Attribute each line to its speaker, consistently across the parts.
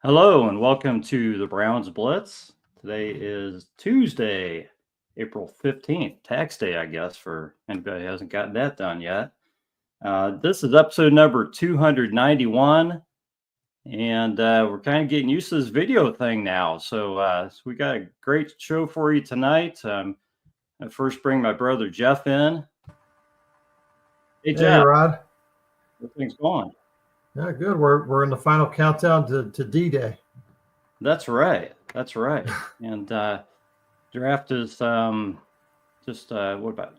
Speaker 1: Hello and welcome to the Browns Blitz. Today is Tuesday, April 15th, tax day, I guess, for anybody who hasn't gotten that done yet. This is episode number 291, and we're kind of getting used to this video thing now. So we got a great show for you tonight. I first bring my brother Jeff in. Hey, Jeff.
Speaker 2: Rod.
Speaker 1: How things going?
Speaker 2: Yeah, good. We're in the final countdown to D-Day.
Speaker 1: That's right. And draft is just what about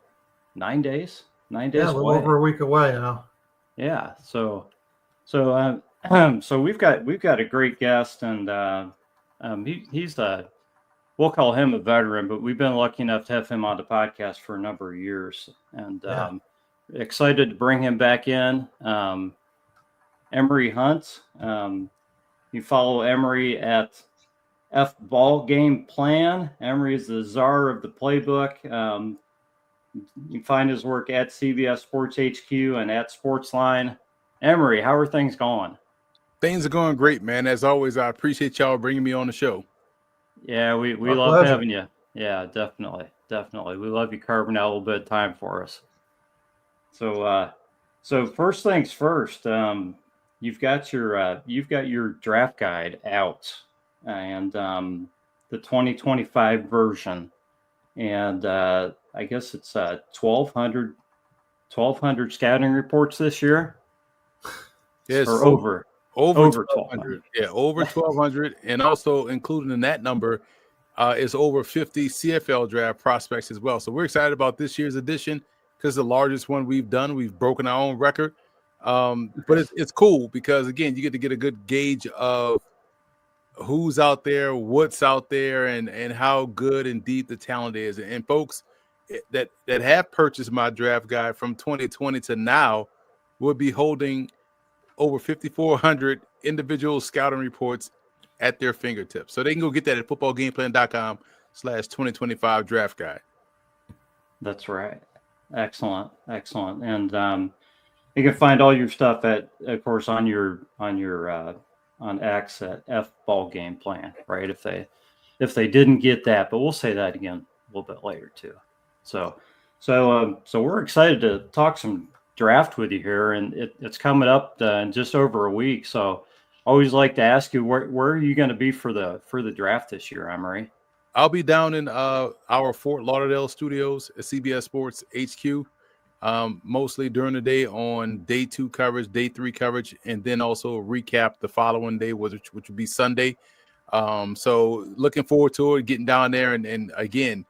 Speaker 1: 9 days? 9 days
Speaker 2: a little
Speaker 1: away.
Speaker 2: over a week away now.
Speaker 1: Yeah. So we've got a great guest, and he's we'll call him a veteran, but we've been lucky enough to have him on the podcast for a number of years, and excited to bring him back in. Emory Hunt. You follow Emory at F Ball Game Plan. Emory is the czar of the playbook. You can find his work at CBS Sports HQ and at Sportsline. Emory, how are things going?
Speaker 3: Things are going great, man. As always, I appreciate y'all bringing me on the show.
Speaker 1: Yeah, we love having you. Yeah, definitely. We love you carving out a little bit of time for us. So first things first. You've got your draft guide out, and the 2025 version, and I guess it's 1,200 scouting reports this year.
Speaker 3: Yes,
Speaker 1: or over
Speaker 3: 1,200. Yeah, over 1,200, and also included in that number is over 50 CFL draft prospects as well. So we're excited about this year's edition because the largest one we've done. We've broken our own record. But it's cool because, again, you get a good gauge of who's out there, what's out there, and how good and deep the talent is. And folks that have purchased my draft guide from 2020 to now will be holding over 5,400 individual scouting reports at their fingertips. So they can go get that at footballgameplan.com/2025 draft guide.
Speaker 1: That's right. Excellent. And you can find all your stuff at, of course, on X at F Ball Game Plan, right? If they didn't get that, but we'll say that again a little bit later too. So we're excited to talk some draft with you here, and it's coming up in just over a week. So I always like to ask you, where are you going to be for the draft this year, Emory?
Speaker 3: I'll be down in our Fort Lauderdale studios at CBS Sports HQ. Mostly during the day on day 2 coverage, day 3 coverage, and then also recap the following day, which would be Sunday. So looking forward to it, getting down there, and again,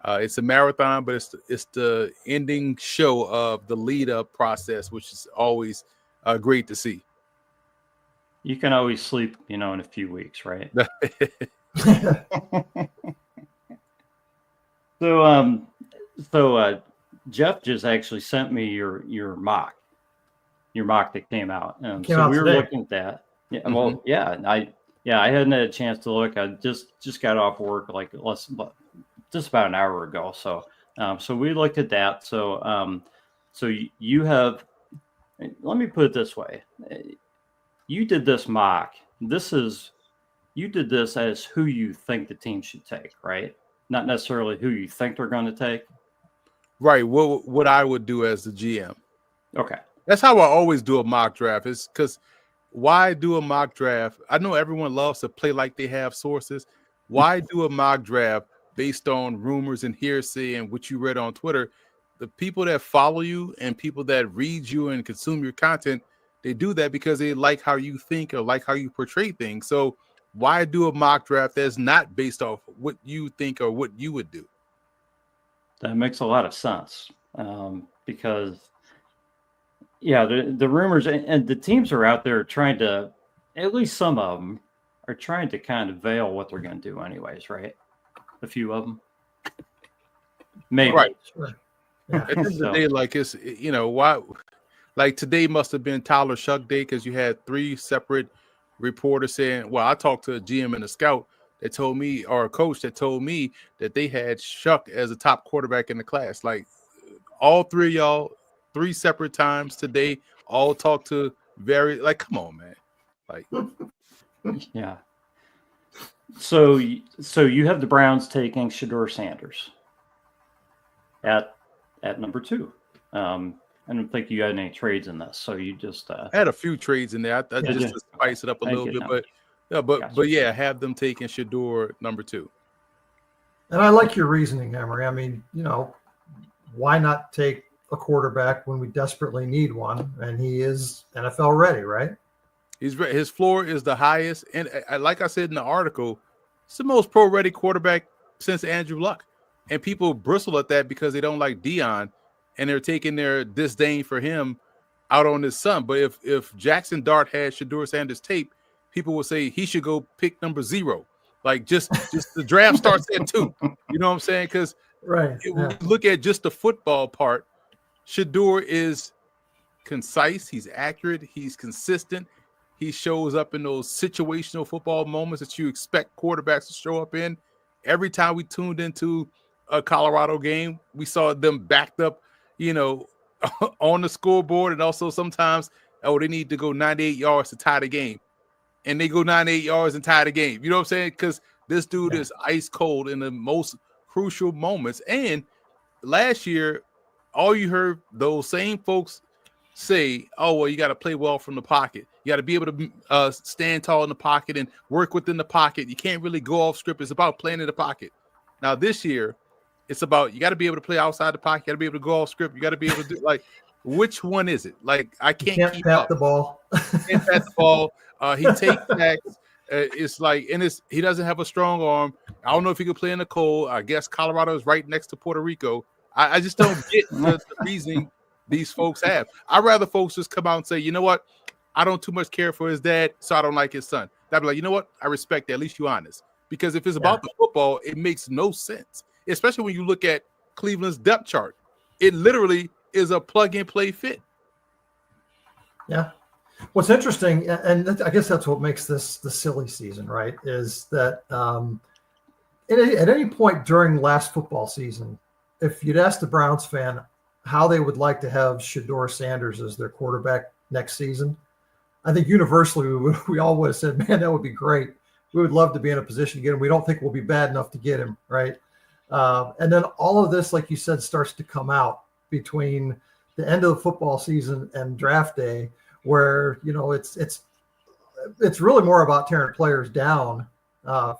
Speaker 3: it's a marathon, but it's the ending show of the lead up process, which is always great to see.
Speaker 1: You can always sleep, in a few weeks, right? So Jeff just actually sent me your mock that came out. So we were looking at that. Yeah, well, I hadn't had a chance to look. I just got off work just about an hour ago. So we looked at that. So you have. Let me put it this way: you did this mock. You did this as who you think the team should take, right? Not necessarily who you think they're going to take.
Speaker 3: Right. What I would do as the GM.
Speaker 1: Okay.
Speaker 3: That's how I always do a mock draft. Is because why do a mock draft? I know everyone loves to play like they have sources. Why do a mock draft based on rumors and hearsay and what you read on Twitter? The people that follow you and people that read you and consume your content, they do that because they like how you think or like how you portray things. So why do a mock draft that's not based off what you think or what you would do?
Speaker 1: That makes a lot of sense because, the rumors and the teams are out there trying to, at least some of them, are trying to kind of veil what they're going to do anyways, right? A few of them. Maybe.
Speaker 3: Right.
Speaker 2: Sure.
Speaker 3: Yeah. At the end of the day, like it's, why, like today must have been Tyler Shuck Day because you had 3 separate reporters saying, well, I talked to a GM and a scout that told me, or a coach that told me that they had Shuck as a top quarterback in the class. Like all 3 of y'all, 3 separate times today, all talked to come on, man. Like
Speaker 1: Yeah. So you have the Browns taking Shedeur Sanders at number 2. I don't think you had any trades in this, so you just
Speaker 3: I had a few trades in there. I just to spice it up a little bit, but yeah, but yeah, have them taking Shedeur number 2.
Speaker 2: And I like your reasoning, Emory. I mean, why not take a quarterback when we desperately need one? And he is NFL ready, right?
Speaker 3: His floor is the highest, and like I said in the article, it's the most pro-ready quarterback since Andrew Luck. And people bristle at that because they don't like Dion, and they're taking their disdain for him out on his son. But if Jackson Dart had Shedeur Sanders tape, people would say he should go pick number 0. Like just the draft starts at 2. You know what I'm saying? Because look at just the football part. Shedeur is concise. He's accurate. He's consistent. He shows up in those situational football moments that you expect quarterbacks to show up in. Every time we tuned into a Colorado game, we saw them backed up, on the scoreboard. And also sometimes, they need to go 98 yards to tie the game. And they go 98 yards and tie the game. You know what I'm saying? Because this dude is ice cold in the most crucial moments. And last year, all you heard those same folks say, oh, well, you got to play well from the pocket. You got to be able to stand tall in the pocket and work within the pocket. You can't really go off script. It's about playing in the pocket. Now, this year, it's about you got to be able to play outside the pocket. You got to be able to go off script. You got to be able to do which one is it? Like, I can't keep
Speaker 2: pat
Speaker 3: up.
Speaker 2: The ball.
Speaker 3: Can't pat the ball. He takes sacks. It's like, and he doesn't have a strong arm. I don't know if he could play in the cold. I guess Colorado is right next to Puerto Rico. I just don't get the reasoning these folks have. I'd rather folks just come out and say, you know what? I don't too much care for his dad, so I don't like his son. I'd be like, you know what? I respect that. At least you're honest. Because if it's about the football, it makes no sense. Especially when you look at Cleveland's depth chart. It literally is a plug-and-play fit.
Speaker 2: Yeah. What's interesting, and I guess that's what makes this the silly season, right, is that at any point during last football season, if you'd ask the Browns fan how they would like to have Shedeur Sanders as their quarterback next season, I think universally we all would have said, man, that would be great. We would love to be in a position to get him. We don't think we'll be bad enough to get him, right? And then all of this, like you said, starts to come out between the end of the football season and draft day, where it's really more about tearing players down,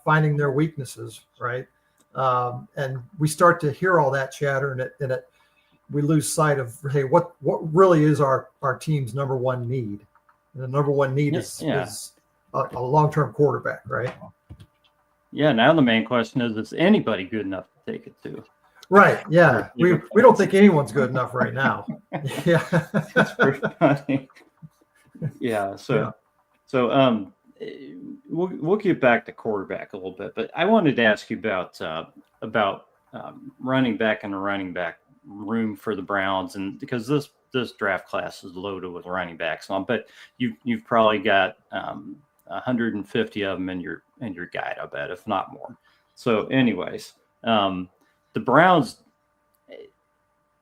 Speaker 2: finding their weaknesses, right? And we start to hear all that chatter, and we lose sight of, hey, what really is our team's number one need? And the number one need is a long-term quarterback, right?
Speaker 1: Yeah. Now the main question is anybody good enough to take it to?
Speaker 2: Right. Yeah. We don't think anyone's good enough right now. Yeah.
Speaker 1: That's pretty funny. Yeah. So we'll get back to quarterback a little bit, but I wanted to ask you about running back and the running back room for the Browns, and because this draft class is loaded with running backs, but you've probably got 150 of them in your guide, I bet, if not more. So, anyways, the Browns,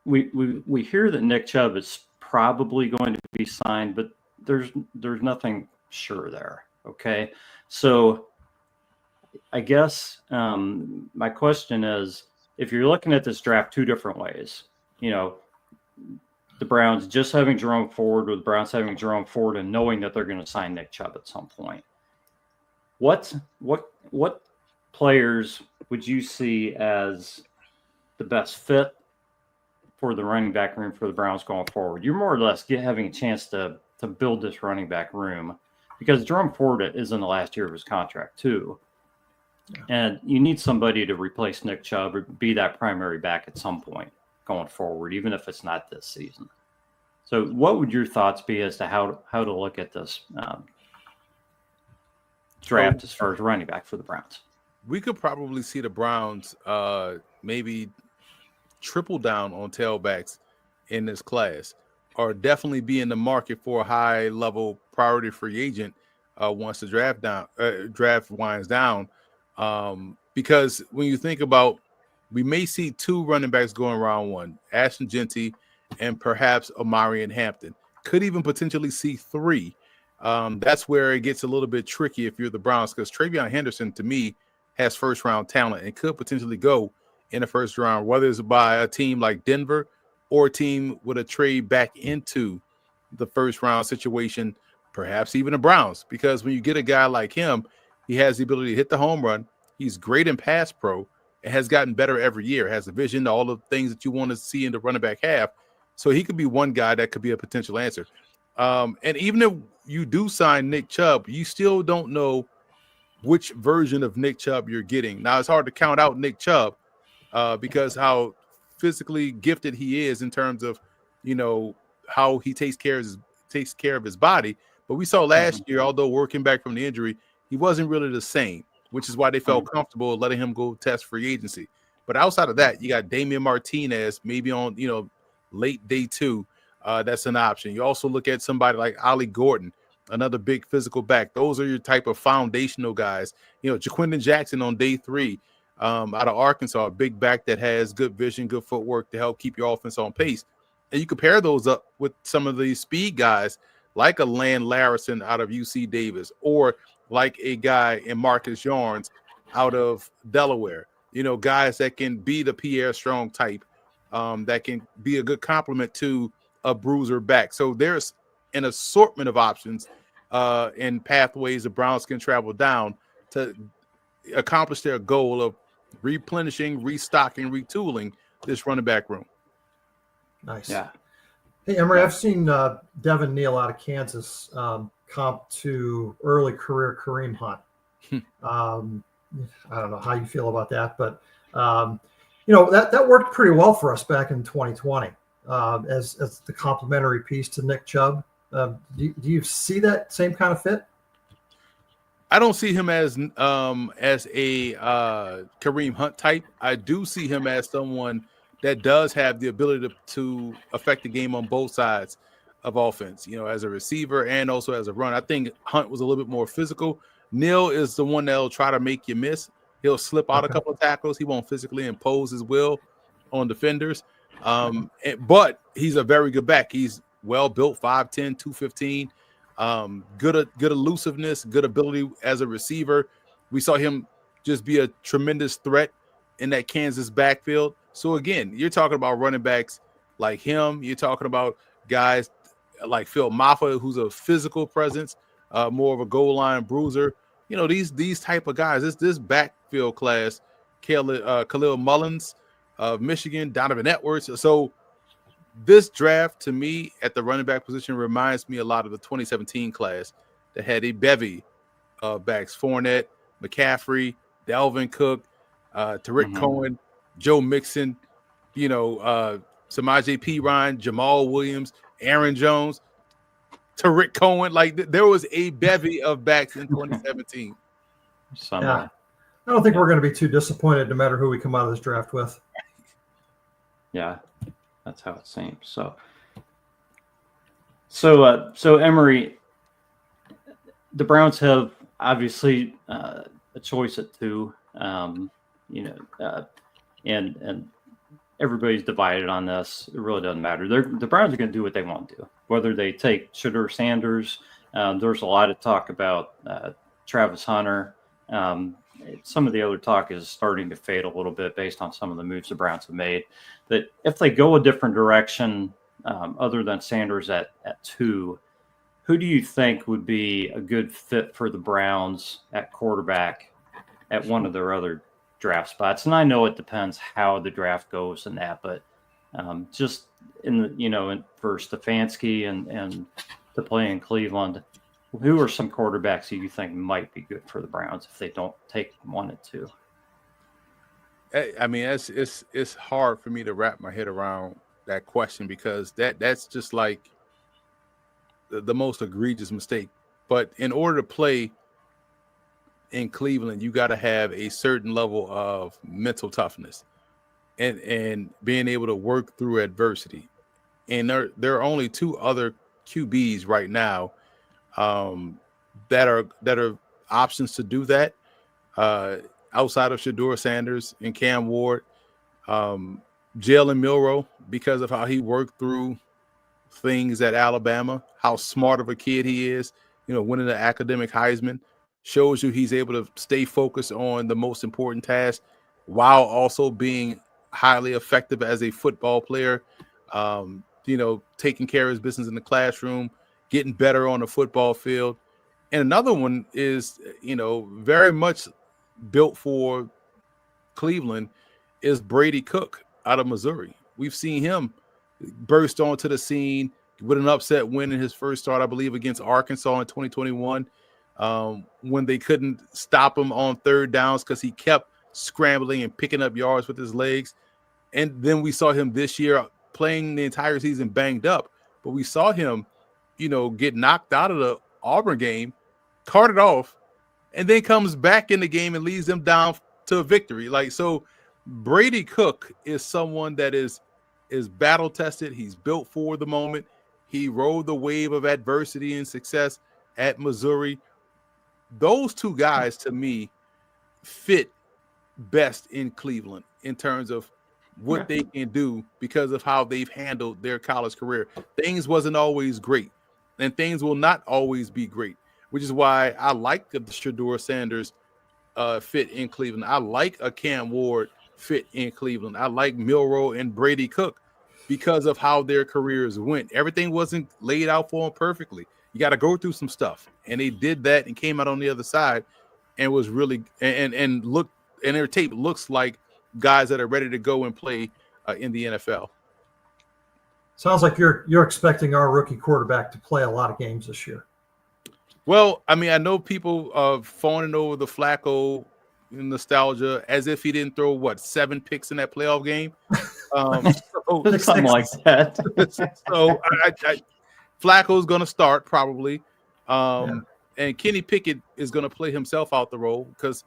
Speaker 1: we hear that Nick Chubb is probably going to be signed, but there's nothing sure there. Okay, so I guess my question is, if you're looking at this draft two different ways, the Browns just having Jerome Ford, or the Browns having Jerome Ford and knowing that they're going to sign Nick Chubb at some point, what players would you see as the best fit for the running back room for the Browns going forward? You're more or less having a chance to build this running back room, because Jerome Ford is in the last year of his contract too. Yeah. And you need somebody to replace Nick Chubb or be that primary back at some point going forward, even if it's not this season. So what would your thoughts be as to how to look at this draft as far as running back for the Browns?
Speaker 3: We could probably see the Browns maybe triple down on tailbacks in this class, or definitely be in the market for a high-level priority free agent once the draft winds down. Because when you think about, we may see two running backs going round one, Ashton Genty and perhaps Emory and Hampton. Could even potentially see three That's where it gets a little bit tricky if you're the Browns, because Travion Henderson, to me, has first-round talent and could potentially go in the first round, whether it's by a team like Denver or a team with a trade back into the first-round situation, perhaps even the Browns, because when you get a guy like him, he has the ability to hit the home run. He's great in pass pro and has gotten better every year, has the vision, all the things that you want to see in the running back half. So he could be one guy that could be a potential answer. And even if you do sign Nick Chubb, you still don't know which version of Nick Chubb you're getting. Now, it's hard to count out Nick Chubb because how physically gifted he is in terms of, how he takes care of his body. But we saw last year, although working back from the injury, he wasn't really the same, which is why they felt comfortable letting him go test free agency. But outside of that, you got Damian Martinez, maybe on, late day 2. That's an option. You also look at somebody like Ollie Gordon, another big physical back. Those are your type of foundational guys. Jaquindon Jackson on day 3 out of Arkansas, a big back that has good vision, good footwork to help keep your offense on pace. And you compare those up with some of these speed guys like a Land Larison out of UC Davis, or like a guy in Marcus Yarns out of Delaware. Guys that can be the Pierre Strong type, that can be a good complement to a bruiser back. So there's an assortment of options and pathways the Browns can travel down to accomplish their goal of replenishing, restocking, retooling this running back room.
Speaker 2: Nice.
Speaker 1: Yeah.
Speaker 2: Hey, Emory, I've seen Devin Neal out of Kansas comp to early career Kareem Hunt. I don't know how you feel about that, but that worked pretty well for us back in 2020 as the complementary piece to Nick Chubb. Do you see that same kind of fit?
Speaker 3: I don't see him as a Kareem Hunt type. I do see him as someone that does have the ability to affect the game on both sides of offense, as a receiver and also as a run. I think Hunt was a little bit more physical. Neal is the one that'll try to make you miss. He'll slip out a couple of tackles. He won't physically impose his will on defenders. But he's a very good back. He's well built, 5'10", 215. Good elusiveness, good ability as a receiver. We saw him just be a tremendous threat in that Kansas backfield. So again, you're talking about running backs like him. You're talking about guys like Phil Maffa, who's a physical presence, more of a goal line bruiser. These type of guys. This backfield class, Khalil Mullins of Michigan, Donovan Edwards. So this draft, to me, at the running back position, reminds me a lot of the 2017 class that had a bevy of backs: Fournette, McCaffrey, Dalvin Cook, Tariq Cohen, Joe Mixon, Samaje Perine, Jamal Williams, Aaron Jones, Tariq Cohen. Like there was a bevy of backs in 2017.
Speaker 2: Yeah. I don't think we're going to be too disappointed no matter who we come out of this draft with.
Speaker 1: Yeah, that's how it seems. So Emory, the Browns have obviously a choice at 2. And everybody's divided on this. It really doesn't matter. The Browns are going to do what they want to do, whether they take Shedeur Sanders. There's a lot of talk about Travis Hunter. Some of the other talk is starting to fade a little bit based on some of the moves the Browns have made. That if they go a different direction, other than Sanders at 2, who do you think would be a good fit for the Browns at quarterback at one of their other draft spots? And I know it depends how the draft goes and that, but just for Stefanski and to play in Cleveland, who are some quarterbacks that you think might be good for the Browns if they don't take 1 and 2?
Speaker 3: I mean, it's hard for me to wrap my head around that question, because that's just like the most egregious mistake. But in order to play in Cleveland, you got to have a certain level of mental toughness and being able to work through adversity. And there are only 2 other QBs right now that are options to do that outside of Shedeur Sanders and Cam Ward. Jalen Milroe, because of how he worked through things at Alabama, how smart of a kid he is, winning the academic Heisman. Shows you he's able to stay focused on the most important task while also being highly effective as a football player. Taking care of his business in the classroom, getting better on the football field. And another one is, very much built for Cleveland is Brady Cook out of Missouri. We've seen him burst onto the scene with an upset win in his first start, I believe, against Arkansas in 2021, when they couldn't stop him on third downs because he kept scrambling and picking up yards with his legs. And then we saw him this year playing the entire season banged up, but we saw him, get knocked out of the Auburn game, carted off, and then comes back in the game and leads them down to a victory. So Brady Cook is someone that is battle tested. He's built for the moment. He rode the wave of adversity and success at Missouri. Those two guys, to me, fit best in Cleveland in terms of what they can do because of how they've handled their college career. Things wasn't always great, and things will not always be great, which is why I like the Shedeur Sanders fit in Cleveland. I like a Cam Ward fit in Cleveland. I like Milroe and Brady Cook because of how their careers went. Everything wasn't laid out for them perfectly. You got to go through some stuff, and they did that and came out on the other side and was really and look, and their tape looks like guys that are ready to go and play in the NFL.
Speaker 2: Sounds like you're expecting our rookie quarterback to play a lot of games this year.
Speaker 3: Well, I mean, I know people are fawning over the Flacco nostalgia as if he didn't throw 7 picks in that playoff game.
Speaker 1: Something like that.
Speaker 3: So Flacco's going to start probably, and Kenny Pickett is going to play himself out the role because,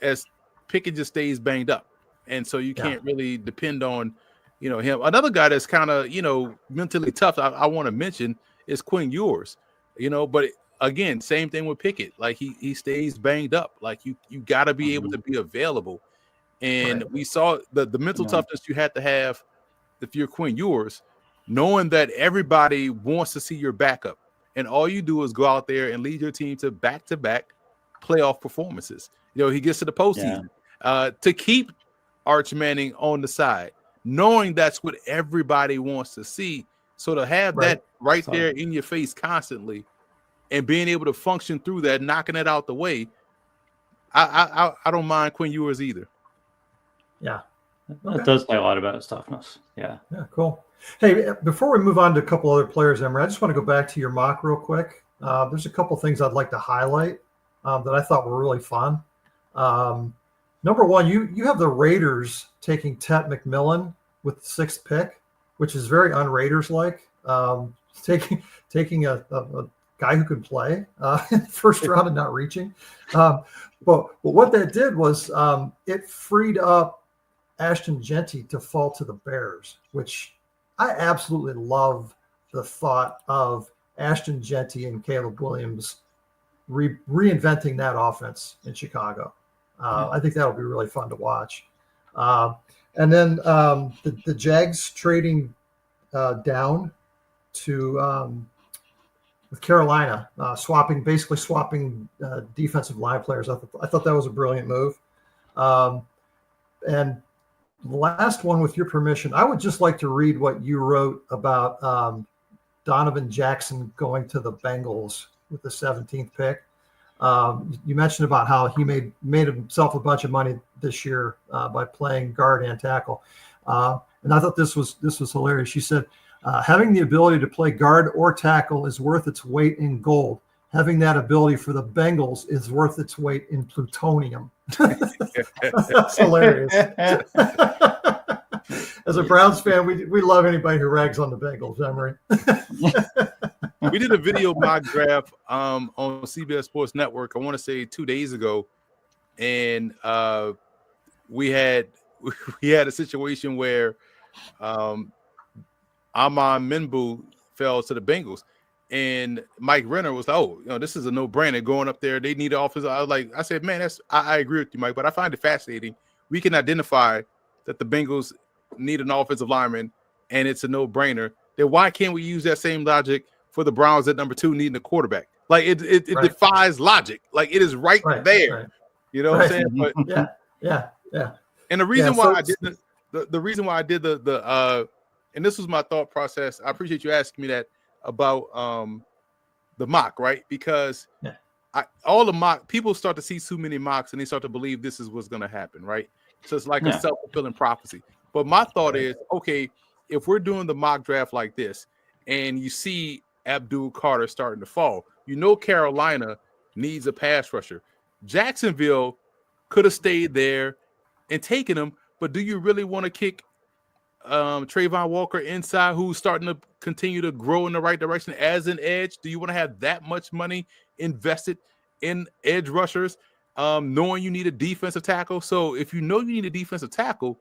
Speaker 3: as Pickett just stays banged up, and so you can't really depend on, him. Another guy that's kind of mentally tough I want to mention is Quinn Ewers. But again, same thing with Pickett. Like he stays banged up. Like you got to be able to be available. And we saw the mental toughness you had to have if you're Quinn Ewers, knowing that everybody wants to see your backup, and all you do is go out there and lead your team to back-to-back playoff performances. He gets to the postseason to keep Arch Manning on the side, knowing that's what everybody wants to see. So to have that right there in your face constantly and being able to function through that, knocking it out the way, I don't mind Quinn Ewers either.
Speaker 2: Yeah.
Speaker 1: That does say a lot about his toughness. Yeah.
Speaker 2: Yeah, cool. Hey, before we move on to a couple other players, Emory, I just want to go back to your mock real quick. There's a couple things I'd like to highlight that I thought were really fun. Number one, you have the Raiders taking Tet McMillan with the 6th pick, which is very un-Raiders-like. Taking a guy who could play in the first round and not reaching. But what that did was it freed up Ashton Genty to fall to the Bears, which I absolutely love the thought of Ashton Genty and Caleb Williams reinventing that offense in Chicago. I think that'll be really fun to watch. And then the Jags trading down to with Carolina, swapping defensive line players. I thought that was a brilliant move. And the last one, with your permission, I would just like to read what you wrote about Donovan Jackson going to the Bengals with the 17th pick. You mentioned about how he made himself a bunch of money this year by playing guard and tackle. And I thought this was hilarious. She said, having the ability to play guard or tackle is worth its weight in gold. Having that ability for the Bengals is worth its weight in plutonium. That's hilarious. As a Browns fan, we love anybody who rags on the Bengals, Emory.
Speaker 3: We did a video mock draft on CBS Sports Network, I want to say 2 days ago, and we had a situation where Amon Minbu fell to the Bengals, and Mike Renner was like, "Oh, this is a no-brainer going up there. They need an offense." I said, "Man, I agree with you, Mike, but I find it fascinating. We can identify that the Bengals need an offensive lineman, and it's a no-brainer. Then why can't we use that same logic for the Browns at number 2 needing a quarterback. Like it defies logic. Like it is right there.
Speaker 2: Right.
Speaker 3: You know what I'm saying? But
Speaker 2: yeah.
Speaker 3: And the reason why I did the reason why I did the and this was my thought process. I appreciate you asking me that about the mock, right? Because all the mock people start to see too many mocks and they start to believe this is what's going to happen, right? So it's like a self-fulfilling prophecy. But my thought is, okay, if we're doing the mock draft like this, and you see Abdul Carter starting to fall, you know Carolina needs a pass rusher. Jacksonville could have stayed there and taken him, but do you really want to kick Trayvon Walker inside, who's starting to continue to grow in the right direction as an edge? Do you want to have that much money invested in edge rushers, knowing you need a defensive tackle? So if you know you need a defensive tackle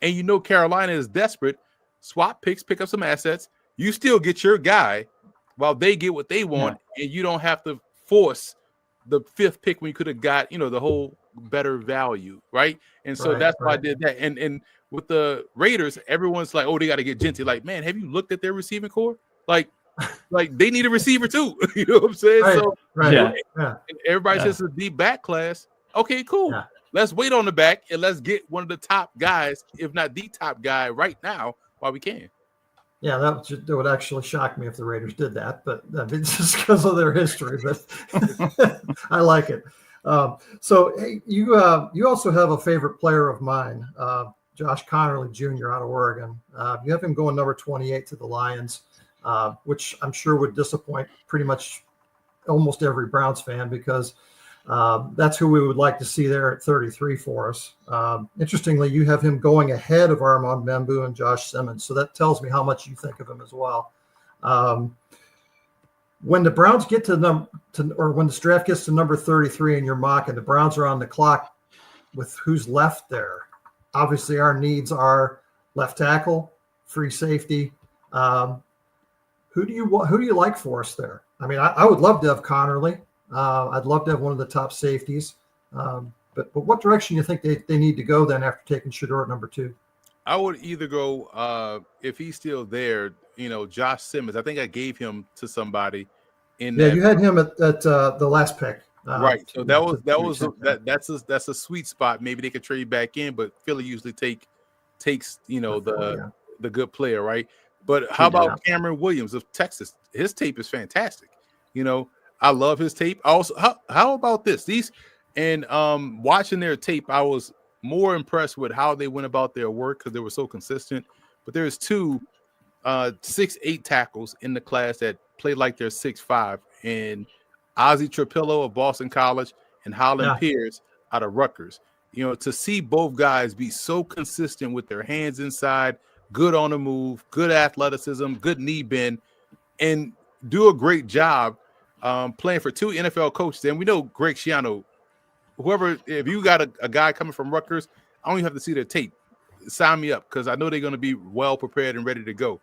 Speaker 3: and you know Carolina is desperate, swap picks, pick up some assets. You still get your guy while they get what they want, and you don't have to force the 5th pick when you could have got, the whole better value, right? And so that's why I did that. And with the Raiders, everyone's like, oh, they got to get Genty. Like, man, have you looked at their receiving core? Like they need a receiver too. You know what I'm saying? Everybody says it's a deep back class. Okay, cool. Yeah. Let's wait on the back and let's get one of the top guys, if not the top guy right now while we can.
Speaker 2: Yeah, that would actually shock me if the Raiders did that, but it's just because of their history. But I like it. So hey, you also have a favorite player of mine, Josh Connerly Jr. out of Oregon. You have him going number 28 to the Lions, which I'm sure would disappoint pretty much almost every Browns fan because that's who we would like to see there at 33 for us. Interestingly, you have him going ahead of Armand Bamboo and Josh Simmons, so that tells me how much you think of him as well. When the Browns get when this draft gets to number 33 in your mock and the Browns are on the clock with who's left there, obviously our needs are left tackle, free safety. Who do you like for us there? I mean, I would love to have Connerly. I'd love to have one of the top safeties. But what direction do you think they need to go then after taking Shedeur at number 2?
Speaker 3: I would either go, if he's still there, Josh Simmons. I think I gave him to somebody in
Speaker 2: you had him at the last pick.
Speaker 3: Right. So that's a sweet spot. Maybe they could trade back in, but Philly usually takes the good player, right? But how about Cameron Williams of Texas? His tape is fantastic. I love his tape. Also, how about this? Watching their tape, I was more impressed with how they went about their work because they were so consistent. But there's 2 6'8" tackles in the class that play like they're 6'5", and Ozzie Trapillo of Boston College and Holland Pierce out of Rutgers. To see both guys be so consistent with their hands inside, good on the move, good athleticism, good knee bend, and do a great job playing for 2 NFL coaches. And we know Greg Schiano, if you got a guy coming from Rutgers, I don't even have to see their tape. Sign me up because I know they're going to be well prepared and ready to go.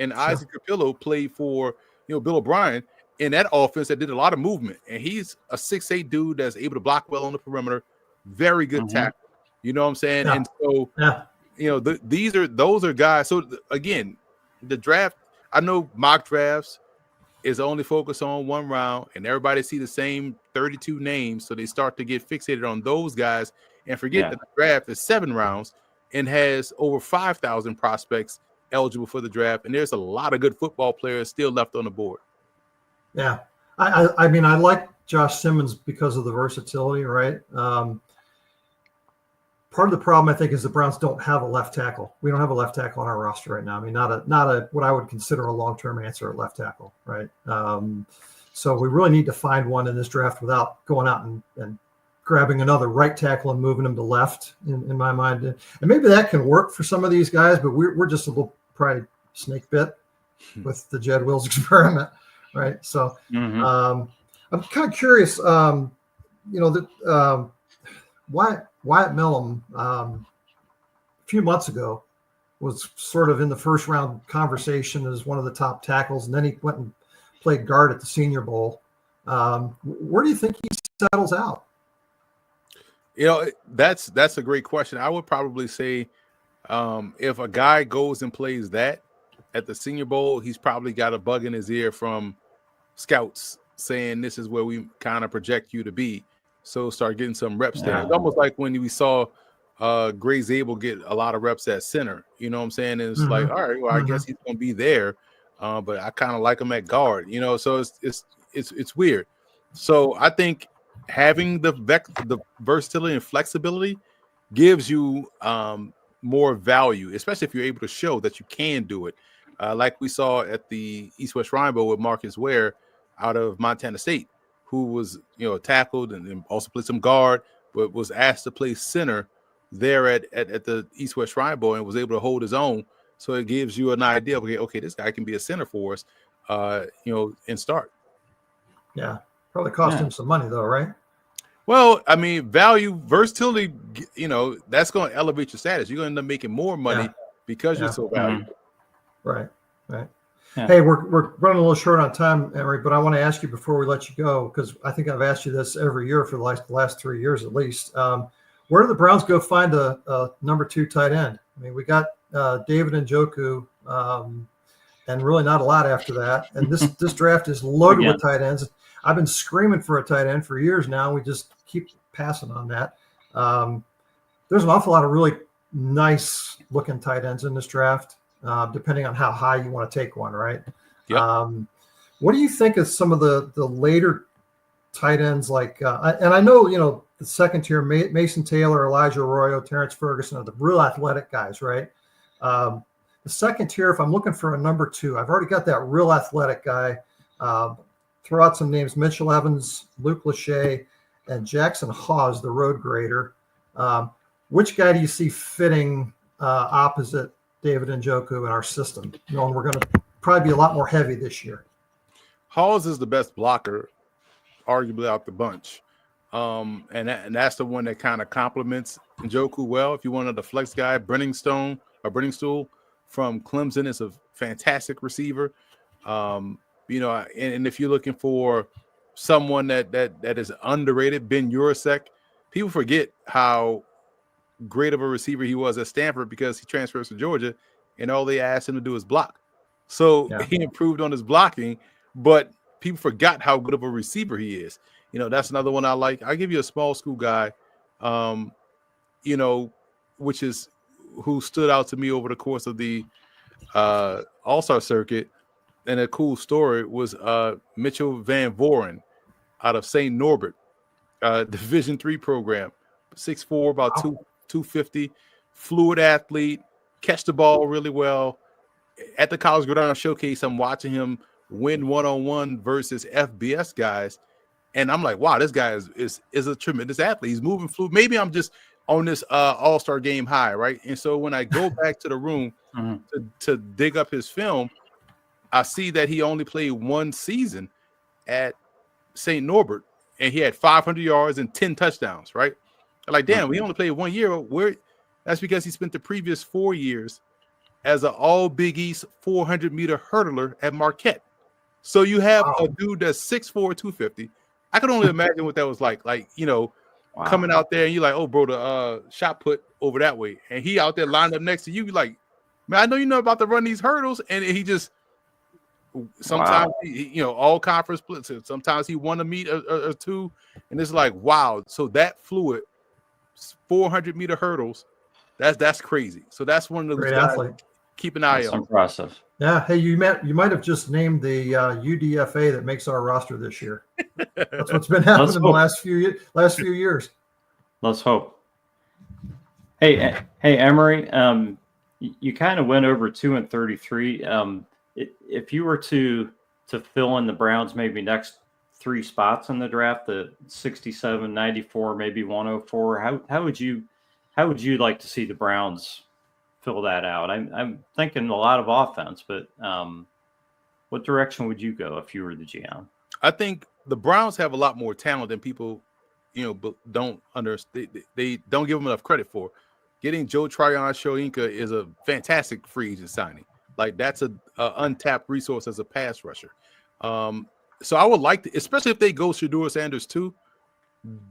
Speaker 3: And Isaac Capillo played for Bill O'Brien in that offense that did a lot of movement. And he's a 6'8" dude that's able to block well on the perimeter. Very good tackle. You know what I'm saying? Yeah. And so, those are guys. So again, the draft, I know mock drafts is only focused on one round and everybody see the same 32 names. So they start to get fixated on those guys and forget that the draft is 7 rounds and has over 5,000 prospects eligible for the draft. And there's a lot of good football players still left on the board.
Speaker 2: Yeah. I mean, I like Josh Simmons because of the versatility, right? Part of the problem, I think, is the Browns don't have a left tackle. We don't have a left tackle on our roster right now. I mean, not a what I would consider a long-term answer at left tackle, right? So we really need to find one in this draft without going out and grabbing another right tackle and moving them to left, in my mind. And maybe that can work for some of these guys, but we're just a little probably snake bit with the Jed Wills experiment, right? So I'm kind of curious, Wyatt Millam, a few months ago, was sort of in the first round conversation as one of the top tackles, and then he went and played guard at the Senior Bowl. Where do you think he settles out?
Speaker 3: That's a great question. I would probably say if a guy goes and plays that, at the Senior Bowl, he's probably got a bug in his ear from scouts saying this is where we kind of project you to be. So start getting some reps there. It's almost like when we saw Gray Zabel get a lot of reps at center. You know what I'm saying? And it's like, all right, well, I guess he's going to be there, but I kind of like him at guard. You know, so it's weird. So I think having the versatility and flexibility gives you more value, especially if you're able to show that you can do it. Like we saw at the East-West Shrine Bowl with Marcus Ware out of Montana State, who was, tackled and also played some guard, but was asked to play center there at the East-West Shrine Bowl and was able to hold his own. So it gives you an idea of, okay, this guy can be a center for us, and start.
Speaker 2: Yeah. Probably cost him some money though, right?
Speaker 3: Well, I mean, value, versatility, that's going to elevate your status. You're going to end up making more money because you're so valuable.
Speaker 2: Right. Yeah. Hey, we're running a little short on time, Emory, but I want to ask you before we let you go, because I think I've asked you this every year for the last 3 years at least. Where do the Browns go find a number 2 tight end? I mean, we got David Njoku, and really not a lot after that. And this draft is loaded with tight ends. I've been screaming for a tight end for years now. We just keep passing on that. There's an awful lot of really nice looking tight ends in this draft, depending on how high you want to take one, right?
Speaker 3: Yep.
Speaker 2: What do you think of some of the later tight ends? Like, and I know, the second tier, Mason Taylor, Elijah Arroyo, Terrence Ferguson are the real athletic guys, right? The second tier, if I'm looking for a number 2, I've already got that real athletic guy. Throw out some names: Mitchell Evans, Luke Lachey, and Jackson Hawes, the road grader. Which guy do you see fitting opposite David Njoku in our system? Knowing we're going to probably be a lot more heavy this year.
Speaker 3: Hawes is the best blocker, arguably, out the bunch. And that's the one that kind of complements Njoku well. If you wanted the flex guy, Brenning Stool from Clemson is a fantastic receiver. And if you're looking for someone that is underrated, Ben Urasek, people forget how great of a receiver he was at Stanford because he transfers to Georgia and all they asked him to do is block. So he improved on his blocking, but people forgot how good of a receiver he is. That's another one I like. I'll give you a small school guy, which is who stood out to me over the course of the All-Star circuit. And a cool story was Mitchell Van Voren out of St. Norbert, Division III program, 6'4", about 250, fluid athlete, catch the ball really well. At the College Gridiron Showcase, I'm watching him win one-on-one versus FBS guys, and I'm like, wow, this guy is a tremendous athlete. He's moving fluid. Maybe I'm just on this All-Star game high, right? And so when I go back to the room to dig up his film, I see that he only played one season at St. Norbert, and he had 500 yards and 10 touchdowns, right? I'm like, damn, we only played 1 year. Where? That's because he spent the previous 4 years as an all Big East 400-meter hurdler at Marquette. So you have a dude that's 6'4", 250. I can only imagine what that was like. Coming out there and you're like, oh, bro, the shot put over that way. And he out there lined up next to you. You're like, man, I know you know about to run these hurdles. And he just sometimes, all conference splits. Sometimes he won a meet or two. And it's like, wow. So that fluid 400-meter hurdles, that's crazy. So that's one of those guys athlete. Keep an eye on.
Speaker 1: Impressive.
Speaker 2: Yeah. Hey, you might have just named the UDFA that makes our roster this year. That's what's been happening in the last few years.
Speaker 1: Let's hope. Hey, Emory. You kind of went over 2 and 33. If you were to fill in the Browns maybe next 3 spots in the draft, the 67, 94, maybe 104, how would you like to see the Browns fill that out? I'm thinking a lot of offense, but what direction would you go if you were the GM?
Speaker 3: I think the Browns have a lot more talent than people, but don't understand. They don't give them enough credit for. Getting Joe Tryon-Shoyinka is a fantastic free agent signing. Like, that's a untapped resource as a pass rusher. So I would like to, especially if they go Shedeur Sanders too,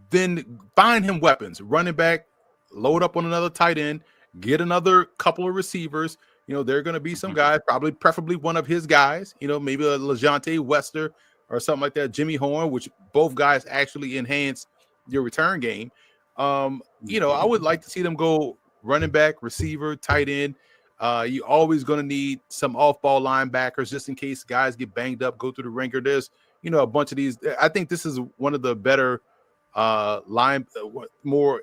Speaker 3: then find him weapons, running back, load up on another tight end, get another couple of receivers, there are going to be some guys, probably preferably one of his guys, maybe a LeJontay Wester or something like that, Jimmy Horn, which both guys actually enhance your return game. I would like to see them go running back, receiver, tight end. You always going to need some off-ball linebackers just in case guys get banged up, go through the ringer. There's, a bunch of these. I think this is one of the better more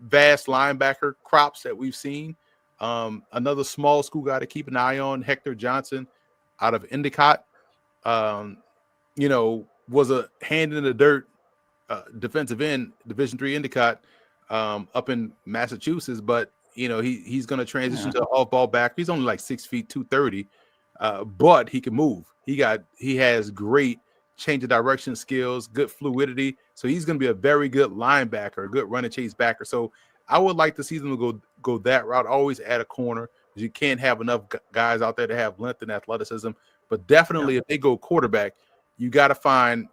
Speaker 3: vast linebacker crops that we've seen. Another small school guy to keep an eye on, Hector Johnson out of Endicott, was a hand in the dirt defensive end, Division III Endicott up in Massachusetts, but he's going to transition to an off-ball back. He's only like 6 feet 230, but he can move. He has great change of direction skills, good fluidity. So he's going to be a very good linebacker, a good run and chase backer. So I would like to see them go that route. Always add a corner, because you can't have enough guys out there to have length and athleticism. But definitely, if they go quarterback, you got to find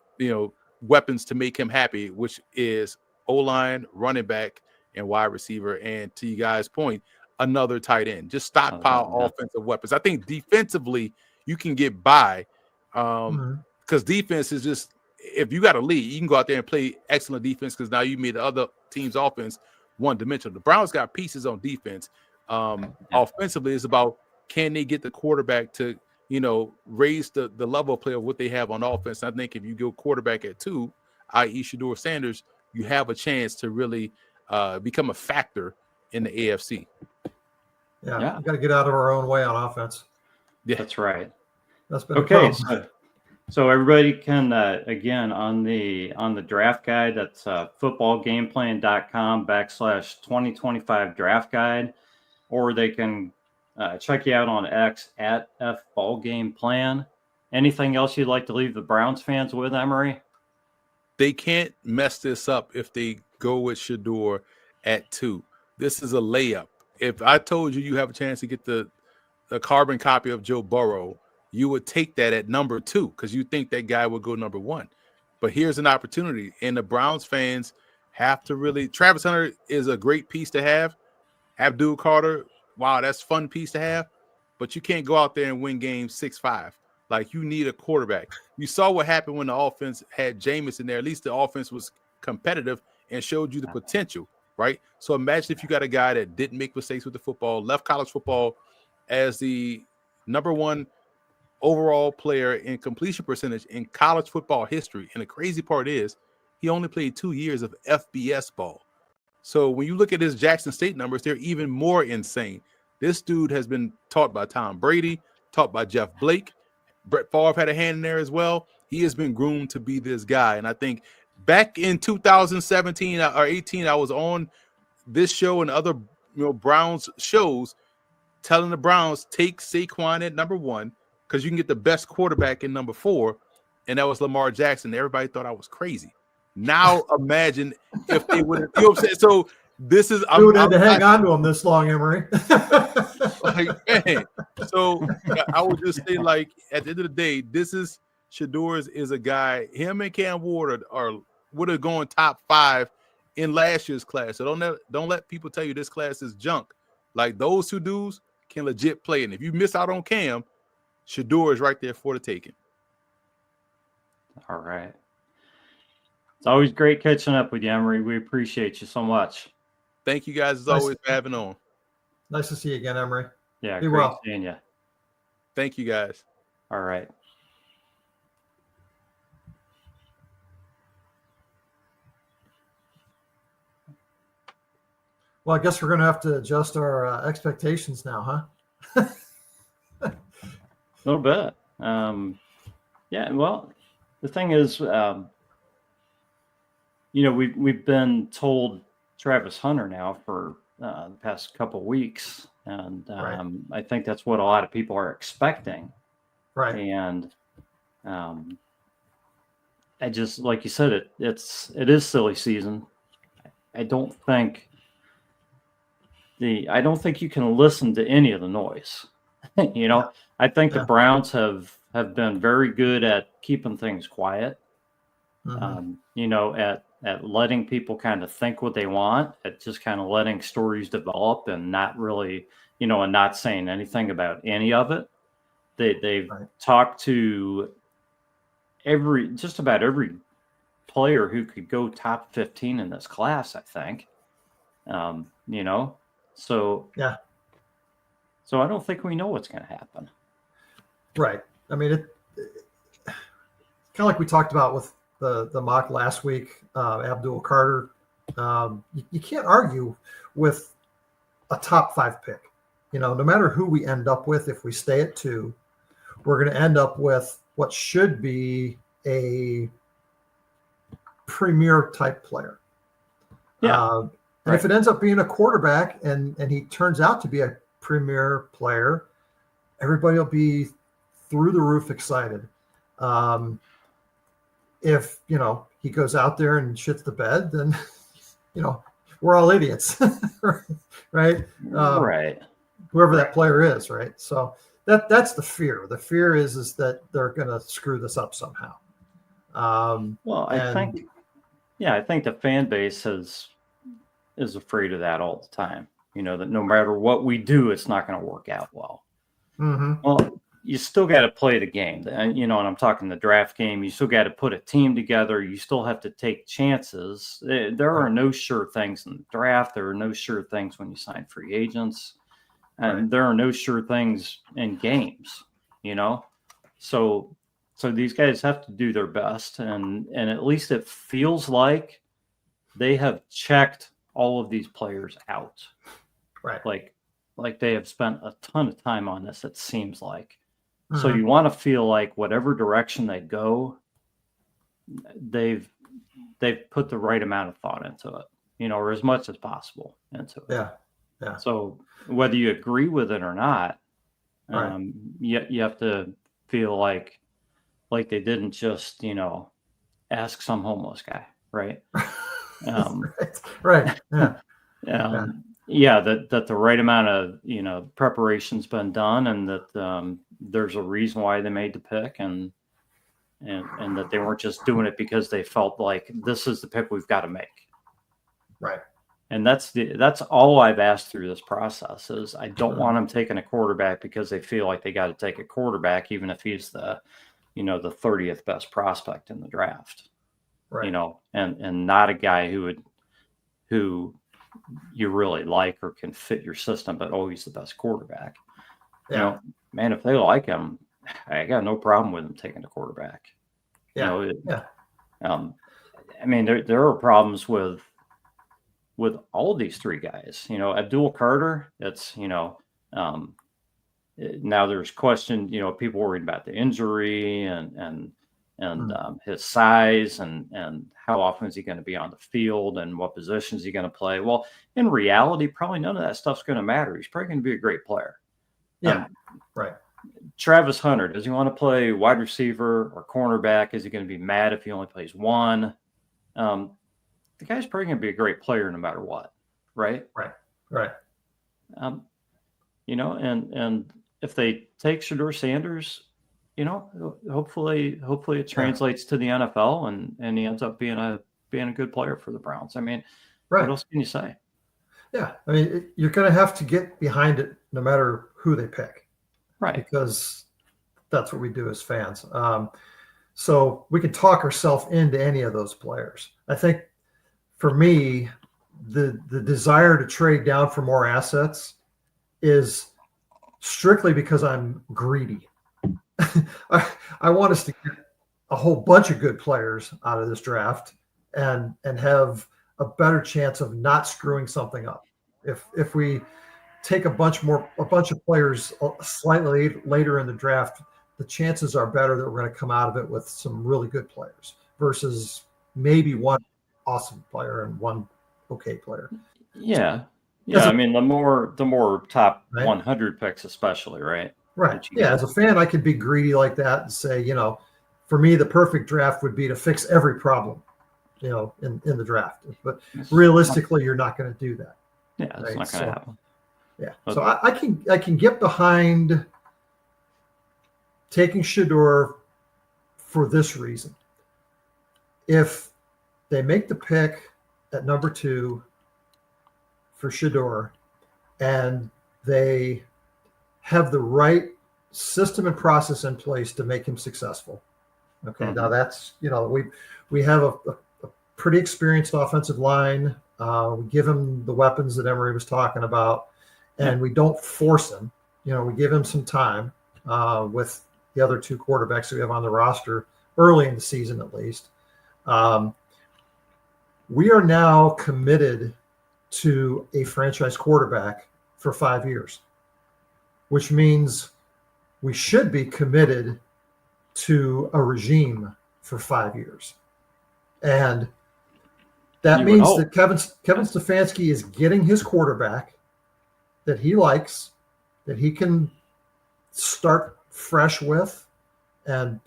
Speaker 3: weapons to make him happy, which is O-line, running back, and wide receiver. And to you guys' point, another tight end. Just stockpile offensive weapons. I think defensively you can get by, because defense is just, if you got a lead, you can go out there and play excellent defense, because now you made the other team's offense one-dimensional. The Browns got pieces on defense. Offensively, it's about, can they get the quarterback to raise the level of play of what they have on offense. I think if you go quarterback at 2, i.e. Shedeur Sanders, you have a chance to really become a factor in the AFC.
Speaker 2: Yeah. We got to get out of our own way on offense.
Speaker 1: Yeah, that's right.
Speaker 2: That's been
Speaker 1: okay. So everybody can again on the draft guide, that's footballgameplan.com/2025 draft guide, or they can check you out on X at FBallGamePlan. Anything else you'd like to leave the Browns fans with, Emory?
Speaker 3: They can't mess this up if they go with Shedeur at 2. This is a layup. If I told you have a chance to get the carbon copy of Joe Burrow, you would take that at number 2 because you think that guy would go number 1. But here's an opportunity, and the Browns fans have to really. Travis Hunter is a great piece to have. Abdul Carter, wow, that's a fun piece to have. But you can't go out there and win games 6-5. Like, you need a quarterback. You saw what happened when the offense had Jameis in there. At least the offense was competitive and showed you the potential, right? So imagine if you got a guy that didn't make mistakes with the football, left college football as the number 1 overall player in completion percentage in college football history. And the crazy part is he only played 2 years of FBS ball. So when you look at his Jackson State numbers, they're even more insane. This dude has been taught by Tom Brady, taught by Jeff Blake. Brett Favre had a hand in there as well. He has been groomed to be this guy. And I think back in 2017 or 18, I was on this show and other Browns shows telling the Browns, take Saquon at number 1 because you can get the best quarterback in number 4, and that was Lamar Jackson. Everybody thought I was crazy. Now imagine if they would have, what I'm saying? So this is,
Speaker 2: you had to hang on to him this long, Emory.
Speaker 3: Like, man. So I would just say, like, at the end of the day, this is Shedeur is a guy. Him and Cam Ward would have gone top 5 in last year's class. So don't let people tell you this class is junk. Like, those 2 dudes can legit play, and if you miss out on Cam, Shedeur is right there for the taking.
Speaker 1: All right. It's always great catching up with you, Emory. We appreciate you so much.
Speaker 3: Thank you guys, as always, for having on.
Speaker 2: Nice to see you again, Emory.
Speaker 1: Yeah,
Speaker 2: Be
Speaker 1: great
Speaker 2: well.
Speaker 1: seeing you.
Speaker 3: Thank you, guys.
Speaker 1: All right.
Speaker 2: Well, I guess we're going to have to adjust our expectations now, huh?
Speaker 1: A little bit. Yeah, well, the thing is, we've been told Travis Hunter now for the past couple weeks, and
Speaker 2: Right.
Speaker 1: I think that's what a lot of people are expecting.
Speaker 2: Right.
Speaker 1: And I just, like you said, it is silly season. I don't think you can listen to any of the noise. I think the Browns have been very good at keeping things quiet.
Speaker 2: Mm-hmm.
Speaker 1: at letting people kind of think what they want, at just kind of letting stories develop and not really, and not saying anything about any of it. They've talked to just about every player who could go top 15 in this class, I think. So
Speaker 2: yeah.
Speaker 1: So I don't think we know what's going to happen.
Speaker 2: Right. I mean, it kind of like we talked about with the mock last week, Abdul Carter. You can't argue with a top 5 pick. No matter who we end up with, if we stay at 2, we're going to end up with what should be a premier type player.
Speaker 1: Yeah.
Speaker 2: And if it ends up being a quarterback and he turns out to be a premier player, everybody will be through the roof excited. If he goes out there and shits the bed, then we're all idiots, right?
Speaker 1: Right.
Speaker 2: Whoever that player is, right? So that's the fear. The fear is that they're going to screw this up somehow.
Speaker 1: I think the fan base is afraid of that all the time. That no matter what we do, it's not going to work out well.
Speaker 2: Mm-hmm.
Speaker 1: Well, you still got to play the game, and I'm talking the draft game. You still got to put a team together. You still have to take chances. There are no sure things in the draft. There are no sure things when you sign free agents, and there are no sure things in games. So these guys have to do their best, and at least it feels like they have checked all of these players out.
Speaker 2: Right.
Speaker 1: Like they have spent a ton of time on this, it seems like. Mm-hmm. So you want to feel like whatever direction they go, they've put the right amount of thought into it, or as much as possible into it.
Speaker 2: Yeah. Yeah.
Speaker 1: So whether you agree with it or not, you have to feel like they didn't just, ask some homeless guy, right?
Speaker 2: Right. Yeah.
Speaker 1: That the right amount of preparation's been done, and that there's a reason why they made the pick, and that they weren't just doing it because they felt like this is the pick we've got to make.
Speaker 2: Right.
Speaker 1: And that's all I've asked through this process is I don't want them taking a quarterback because they feel like they got to take a quarterback, even if he's the 30th best prospect in the draft.
Speaker 2: Right.
Speaker 1: And not a guy who you really like or can fit your system, but always the best quarterback.
Speaker 2: Yeah.
Speaker 1: Man, if they like him, I got no problem with them taking the quarterback.
Speaker 2: Yeah.
Speaker 1: I mean, there are problems with all these 3 guys. Abdul Carter, it's now there's question, people worried about the injury and his size and how often is he going to be on the field and what position is he going to play. Well, in reality, probably none of that stuff's going to matter. He's probably going to be a great player.
Speaker 2: Yeah. Right.
Speaker 1: Travis Hunter, does he want to play wide receiver or cornerback? Is he going to be mad if he only plays one? The guy's probably going to be a great player no matter what. Right.
Speaker 2: Right.
Speaker 1: And if they take Shedeur Sanders, hopefully it translates to the NFL and he ends up being a good player for the Browns. I mean, what else can you say?
Speaker 2: Yeah. I mean, you're going to have to get behind it no matter who they pick.
Speaker 1: Right.
Speaker 2: Because that's what we do as fans. So we can talk ourselves into any of those players. I think for me, the desire to trade down for more assets is strictly because I'm greedy. I want us to get a whole bunch of good players out of this draft and have a better chance of not screwing something up. If we take a bunch of players slightly later in the draft, the chances are better that we're going to come out of it with some really good players versus maybe one awesome player and one okay player.
Speaker 1: Yeah. I mean, the more top 100 picks, especially, right?
Speaker 2: Right. Yeah. As a fan, I could be greedy like that and say, for me, the perfect draft would be to fix every problem, in the draft. But realistically, you're not going to do that.
Speaker 1: Yeah, it's not going to happen.
Speaker 2: Yeah. So I can get behind taking Shedeur for this reason. If they make the pick at number 2 for Shedeur, and they have the right system and process in place to make him successful. Okay, now that's, we have a pretty experienced offensive line. We give him the weapons that Emory was talking about, and we don't force him. We give him some time with the other 2 quarterbacks that we have on the roster early in the season, at least. We are now committed to a franchise quarterback for 5 years, which means we should be committed to a regime for 5 years. And that means that Kevin Stefanski is getting his quarterback that he likes, that he can start fresh with and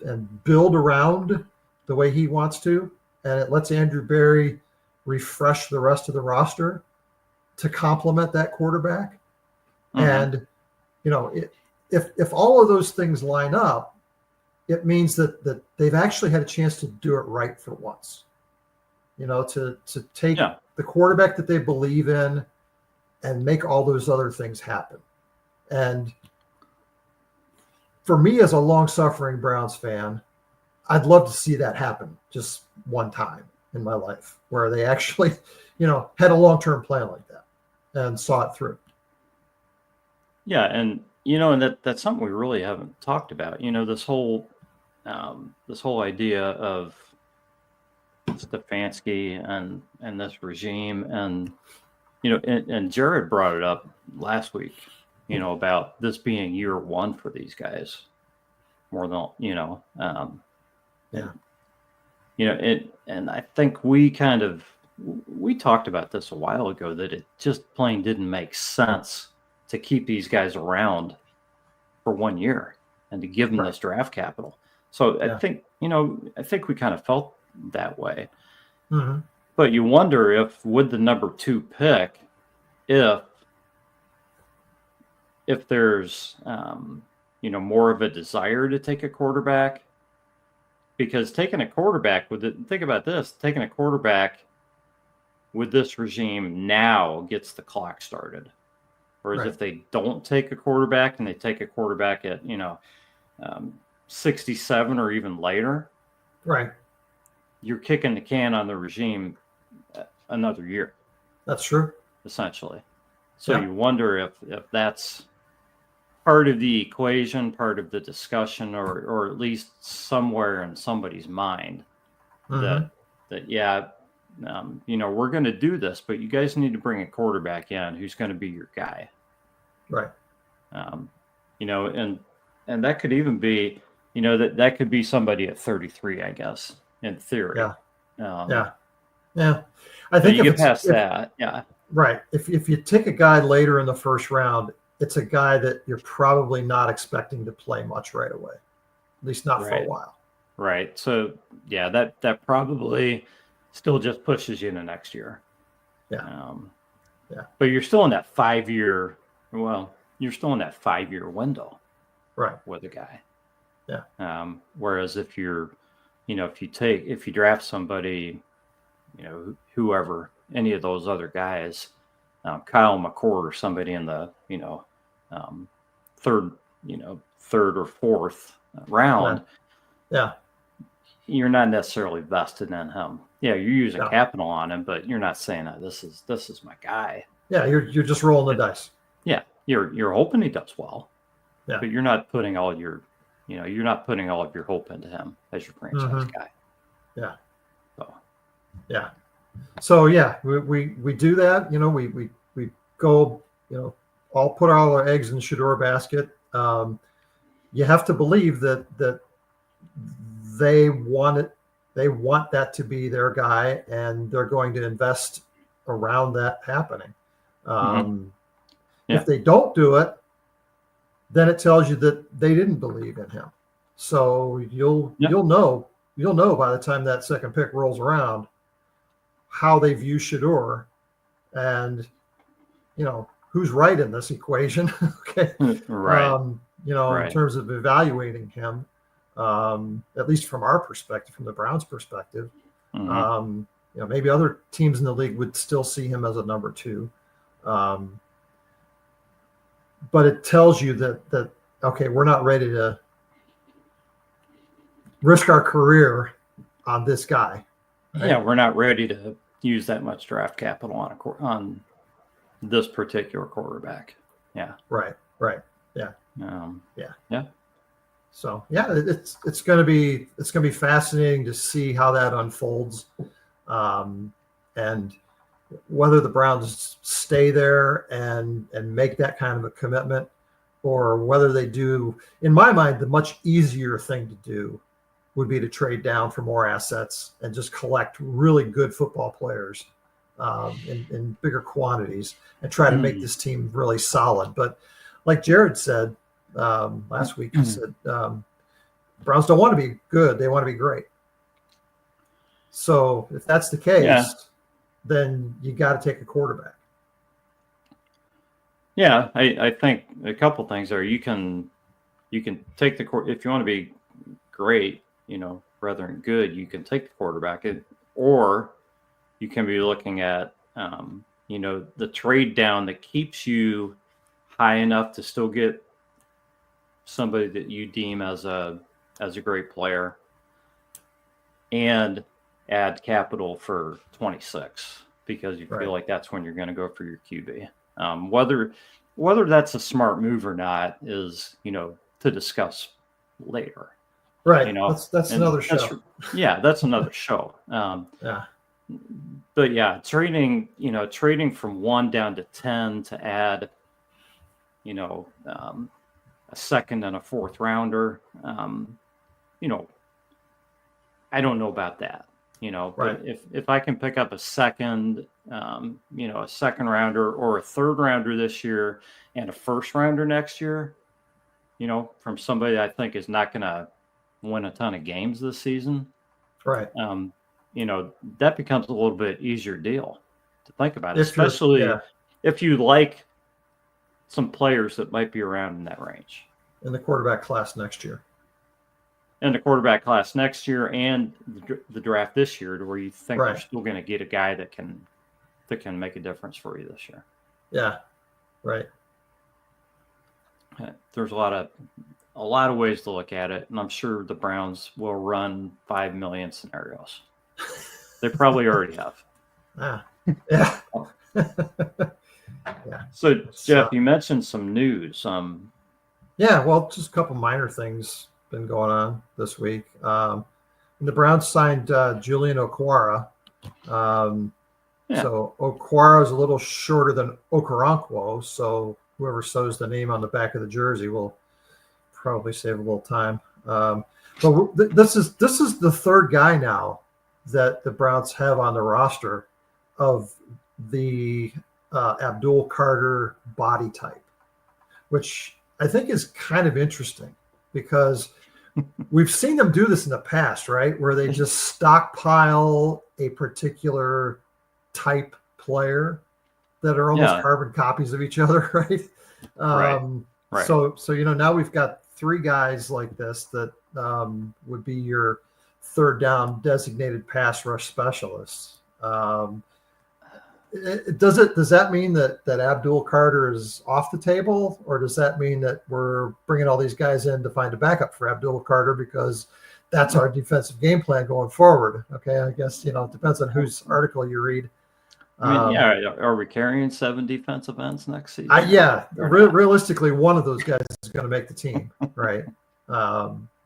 Speaker 2: build around the way he wants to. And it lets Andrew Berry refresh the rest of the roster to complement that quarterback. And, if all of those things line up, it means that they've actually had a chance to do it right for once. To take the quarterback that they believe in and make all those other things happen. And for me, as a long-suffering Browns fan, I'd love to see that happen just one time in my life, where they actually, had a long-term plan like that and saw it through.
Speaker 1: Yeah, and and that's something we really haven't talked about. This whole idea of Stefanski and this regime, and and Jared brought it up last week, about this being year 1 for these guys, more than and I think we talked about this a while ago, that it just plain didn't make sense to keep these guys around for 1 year and to give them this draft capital. So I think we kind of felt that way.
Speaker 2: Mm-hmm.
Speaker 1: But you wonder if with the number 2 pick, if there's more of a desire to take a quarterback, because taking a quarterback think about this, taking a quarterback with this regime now gets the clock started. Whereas if they don't take a quarterback and they take a quarterback at 67 or even later, you're kicking the can on the regime another year.
Speaker 2: That's true,
Speaker 1: essentially. So you wonder if that's part of the equation, part of the discussion, or at least somewhere in somebody's mind that we're going to do this, but you guys need to bring a quarterback in who's going to be your guy.
Speaker 2: Right.
Speaker 1: And that could even be, that could be somebody at 33, I guess, in theory.
Speaker 2: Yeah. I think
Speaker 1: you get past that.
Speaker 2: Right. If you take a guy later in the first round, it's a guy that you're probably not expecting to play much right away, at least not for a while.
Speaker 1: Right. So that probably still just pushes you into next year. But you're still in that 5-year. Well, you're still in that 5-year window, with a guy. Whereas if you're, if you draft somebody, whoever, any of those other guys, Kyle McCord or somebody in the, third or fourth round, you're not necessarily vested in him. You're using capital on him, but you're not saying that this is my guy.
Speaker 2: You're just rolling the dice.
Speaker 1: You're hoping he does well, but you're not putting all your, you're not putting all of your hope into him as your franchise guy.
Speaker 2: So we do that. We go, all put all our eggs in the Shedeur basket. You have to believe that they want it. They want that to be their guy, and they're going to invest around that happening. If they don't do it, then it tells you that they didn't believe in him. So you'll know by the time that second pick rolls around how they view Shedeur, and who's right in this equation. Okay, in terms of evaluating him, at least from our perspective, from the Browns' perspective. maybe other teams in the league would still see him as a number 2. But it tells you that okay, we're not ready to risk our career on this guy.
Speaker 1: Right? Yeah, we're not ready to use that much draft capital on this particular quarterback. Yeah.
Speaker 2: Right. Yeah.
Speaker 1: Yeah.
Speaker 2: So yeah, it's going to be fascinating to see how that unfolds, and whether the Browns stay there and make that kind of a commitment, or whether they do. In my mind, the much easier thing to do would be to trade down for more assets and just collect really good football players in bigger quantities and try to make this team really solid. But like Jared said last week, he said Browns don't want to be good; they want to be great. So if that's the case, then you got to take a quarterback.
Speaker 1: Yeah, I think a couple things there. You can take if you want to be great, rather than good, you can take the quarterback, or you can be looking at the trade down that keeps you high enough to still get somebody that you deem as a great player, and add capital for 26 because you feel like that's when you're going to go for your QB. Whether that's a smart move or not is to discuss later.
Speaker 2: Right. That's another show.
Speaker 1: That's another show. But yeah, trading from 1 down to 10 to add, a second and a 4th rounder. I don't know about that. But if I can pick up a second, a second rounder or a 3rd rounder this year and a 1st rounder next year, from somebody I think is not going to win a ton of games this season,
Speaker 2: right?
Speaker 1: That becomes a little bit easier deal to think about, especially if you like some players that might be around in that range.
Speaker 2: In the quarterback class next year.
Speaker 1: And the quarterback class next year, and the draft this year, to where you think you're still going to get a guy that can make a difference for you this year.
Speaker 2: Yeah, right.
Speaker 1: There's a lot of ways to look at it, and I'm sure the Browns will run 5 million scenarios. They probably already have.
Speaker 2: Yeah.
Speaker 1: So, Jeff, you mentioned some news.
Speaker 2: Yeah, well, just a couple minor things been going on this week. The Browns signed Julian Okwara. So Okwara is a little shorter than Okoronkwo, so whoever sews the name on the back of the jersey will probably save a little time. But this is the 3rd guy now that the Browns have on the roster of the Abdul Carter body type, which I think is kind of interesting because we've seen them do this in the past, right? Where they just stockpile a particular type player that are almost carbon copies of each other, right?
Speaker 1: Right.
Speaker 2: So now we've got 3 guys like this that would be your 3rd down designated pass rush specialists. Does that mean that Abdul Carter is off the table, or does that mean that we're bringing all these guys in to find a backup for Abdul Carter because that's our defensive game plan going forward? Okay, I guess it depends on whose article you read.
Speaker 1: Are we carrying 7 defensive ends next season?
Speaker 2: Realistically, one of those guys is going to make the team, right?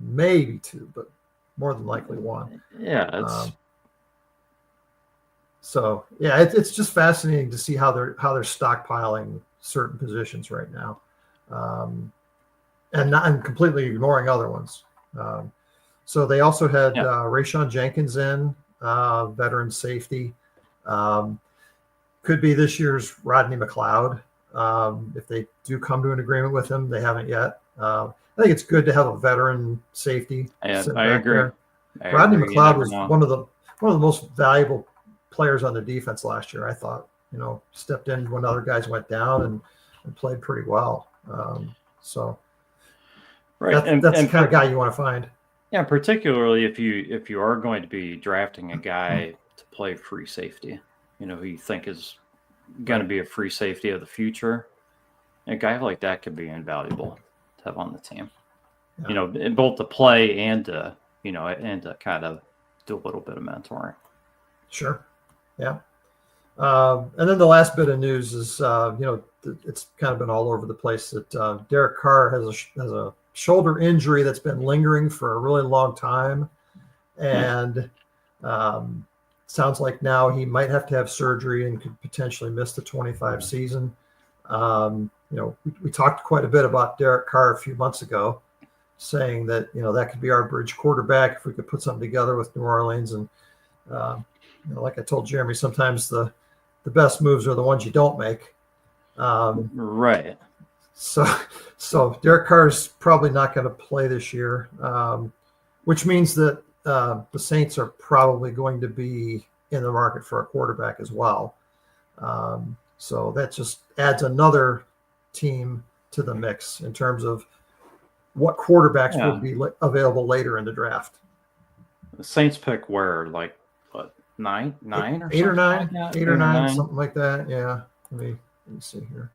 Speaker 2: Maybe 2, but more than likely 1.
Speaker 1: Yeah,
Speaker 2: So it's just fascinating to see how they're stockpiling certain positions right now, and completely ignoring other ones. So they also had Rayshon Jenkins in, veteran safety. Could be this year's Rodney McLeod if they do come to an agreement with him. They haven't yet. I think it's good to have a veteran safety.
Speaker 1: I agree.
Speaker 2: Rodney McLeod was one of the most valuable players on the defense last year. I thought, stepped in when other guys went down and played pretty well. That's the kind of guy you want to find.
Speaker 1: Yeah, particularly if you are going to be drafting a guy to play free safety, who you think is going to be a free safety of the future. A guy like that could be invaluable to have on the team.
Speaker 2: Yeah.
Speaker 1: Both to play and to kind of do a little bit of mentoring.
Speaker 2: Sure. Yeah. And then the last bit of news is, it's kind of been all over the place that Derek Carr has a shoulder injury that's been lingering for a really long time. And sounds like now he might have to have surgery and could potentially miss the 25 season. We talked quite a bit about Derek Carr a few months ago, saying that, that could be our bridge quarterback if we could put something together with New Orleans. And, like I told Jeremy, sometimes the best moves are the ones you don't make.
Speaker 1: Right.
Speaker 2: So Derek Carr is probably not going to play this year, which means that the Saints are probably going to be in the market for a quarterback as well. So that just adds another team to the mix in terms of what quarterbacks will be available later in the draft.
Speaker 1: The Saints pick where, like, what, nine or
Speaker 2: eight or nine,
Speaker 1: like
Speaker 2: eight or nine, something like that. Yeah. Let me see here.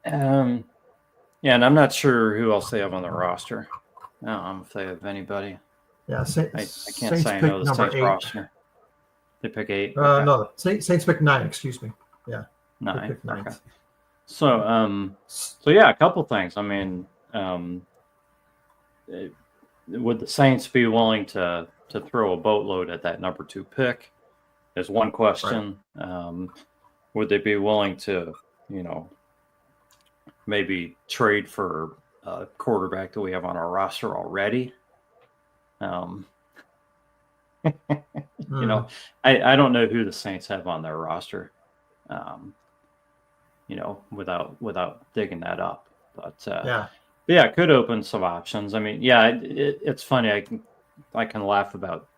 Speaker 1: Yeah, and I'm not sure who else they have on their roster. I don't know if they have anybody.
Speaker 2: Yeah,
Speaker 1: I can't say I know the Saints roster. They pick 8.
Speaker 2: Okay. No, Saints pick 9. Excuse me. Yeah,
Speaker 1: 9. Okay. So yeah, a couple things. I mean, would the Saints be willing to throw a boatload at that number 2 pick? Is one question. Right. Would they be willing to, maybe trade for a quarterback that we have on our roster already? I don't know who the Saints have on their roster, without digging that up. But it could open some options. I mean, it's funny. I can laugh about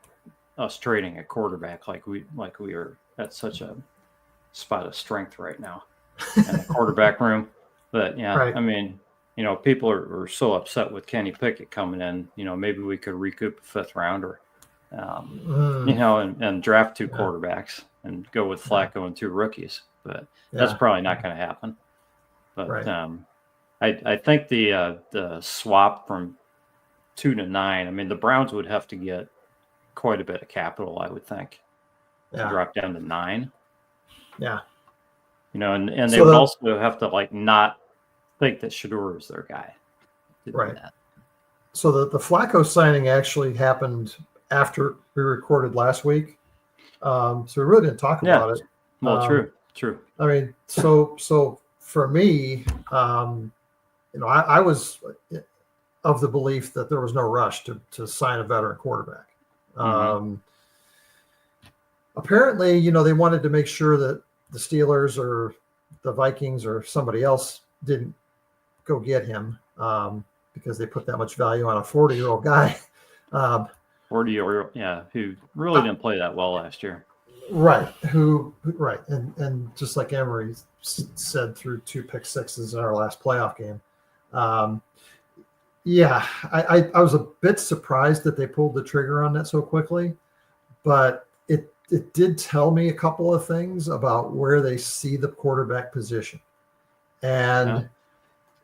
Speaker 1: us trading a quarterback like we are at such a spot of strength right now in the quarterback room. But right. I mean, people are so upset with Kenny Pickett coming in. Maybe we could recoup a 5th rounder, and draft 2 quarterbacks and go with Flacco and 2 rookies. But that's probably not going to happen. But right. I think the swap from 2 to 9. I mean, the Browns would have to get quite a bit of capital, I would think, to drop down to 9.
Speaker 2: Yeah.
Speaker 1: And they would also have to not think that Shedeur is their guy.
Speaker 2: Right. So the Flacco signing actually happened after we recorded last week. So we really didn't talk about it.
Speaker 1: Well, true.
Speaker 2: I mean, so for me, I was of the belief that there was no rush to sign a veteran quarterback. Apparently, they wanted to make sure that the Steelers or the Vikings or somebody else didn't go get him because they put that much value on a 40-year-old guy.
Speaker 1: 40-year-old, who really didn't play that well last year.
Speaker 2: Right. Right. And just like Emory said, through 2 pick sixes in our last playoff game. I was a bit surprised that they pulled the trigger on that so quickly, but it did tell me a couple of things about where they see the quarterback position. And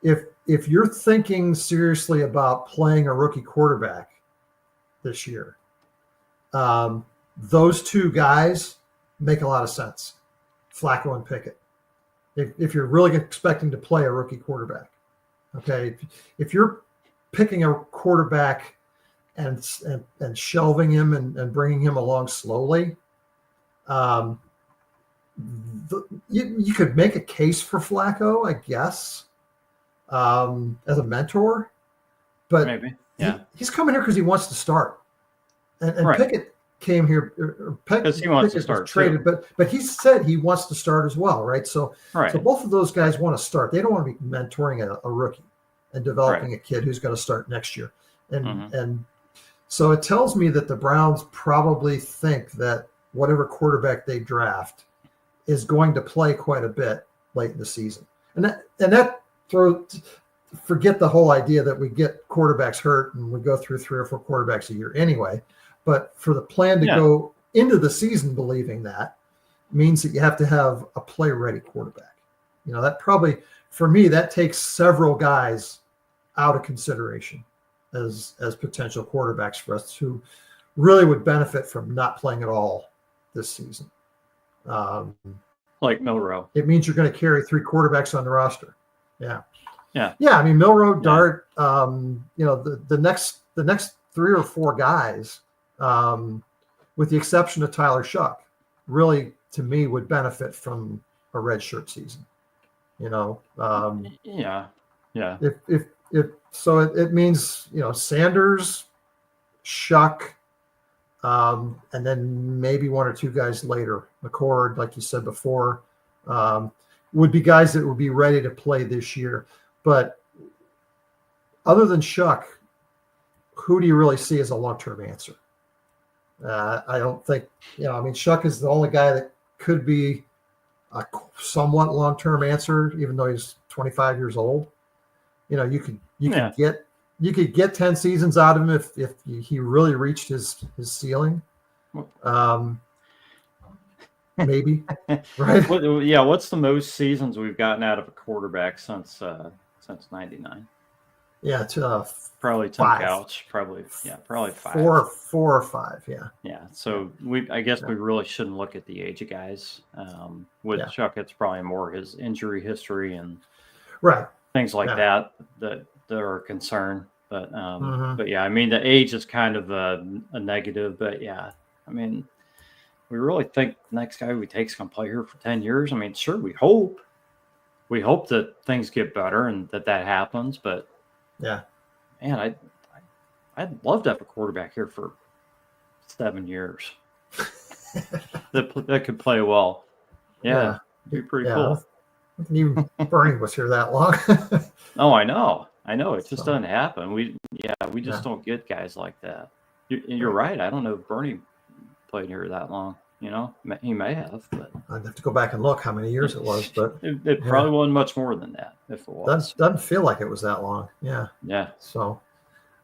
Speaker 2: if you're thinking seriously about playing a rookie quarterback this year, those 2 guys make a lot of sense, Flacco and Pickett. If you're really expecting to play a rookie quarterback, okay, if you're picking a quarterback and shelving him and bringing him along slowly, you could make a case for Flacco, I guess, as a mentor, but
Speaker 1: maybe,
Speaker 2: he's coming here because he wants to start, and
Speaker 1: right.
Speaker 2: Pickett came here
Speaker 1: because he wants to start
Speaker 2: traded, but he said he wants to start as well, right? So both of those guys want to start. They don't want to be mentoring a rookie and developing a kid who's going to start next year, and so it tells me that the Browns probably think that whatever quarterback they draft is going to play quite a bit late in the season. And that forget the whole idea that we get quarterbacks hurt and we go through 3 or 4 quarterbacks a year anyway. But for the plan to go into the season believing that means that you have to have a play-ready quarterback. That probably, for me, that takes several guys out of consideration as potential quarterbacks for us who really would benefit from not playing at all this season.
Speaker 1: Like Milrow.
Speaker 2: It means you're going to carry 3 quarterbacks on the roster. Yeah.
Speaker 1: Yeah.
Speaker 2: Yeah. I mean, Milrow, Dart, the next 3 or 4 guys, with the exception of Tyler Shuck, really, to me, would benefit from a redshirt season.
Speaker 1: Yeah.
Speaker 2: If so, it means Sanders, Shuck, and then maybe 1 or 2 guys later. McCord, like you said before, would be guys that would be ready to play this year. But other than Shuck, who do you really see as a long-term answer? I don't think, Shuck is the only guy that could be a somewhat long-term answer, even though he's 25 years old. You could get 10 seasons out of him if he really reached his ceiling. Maybe, right?
Speaker 1: What's the most seasons we've gotten out of a quarterback since '99?
Speaker 2: Yeah, it's
Speaker 1: probably Tim
Speaker 2: 5.
Speaker 1: Couch. Probably 5.
Speaker 2: 4 or 5. Yeah.
Speaker 1: Yeah. So I guess we really shouldn't look at the age of guys. With Chuck, it's probably more his injury history and things like that are a concern. But but yeah, I mean, the age is kind of a negative. But yeah, I mean, we really think the next guy we take is going to play here for 10 years. I mean, sure, we hope that things get better and that happens. But
Speaker 2: yeah,
Speaker 1: man, I'd love to have a quarterback here for 7 years that could play well. Yeah, it'd be pretty cool.
Speaker 2: I think even Bernie was here that long.
Speaker 1: Oh, I know. It just doesn't happen. We just don't get guys like that. You're right. I don't know if Bernie played here that long. He may have, but
Speaker 2: I'd have to go back and look how many years it was. But
Speaker 1: it probably wasn't much more than that. If it was,
Speaker 2: doesn't feel like it was that long. Yeah.
Speaker 1: Yeah.
Speaker 2: So,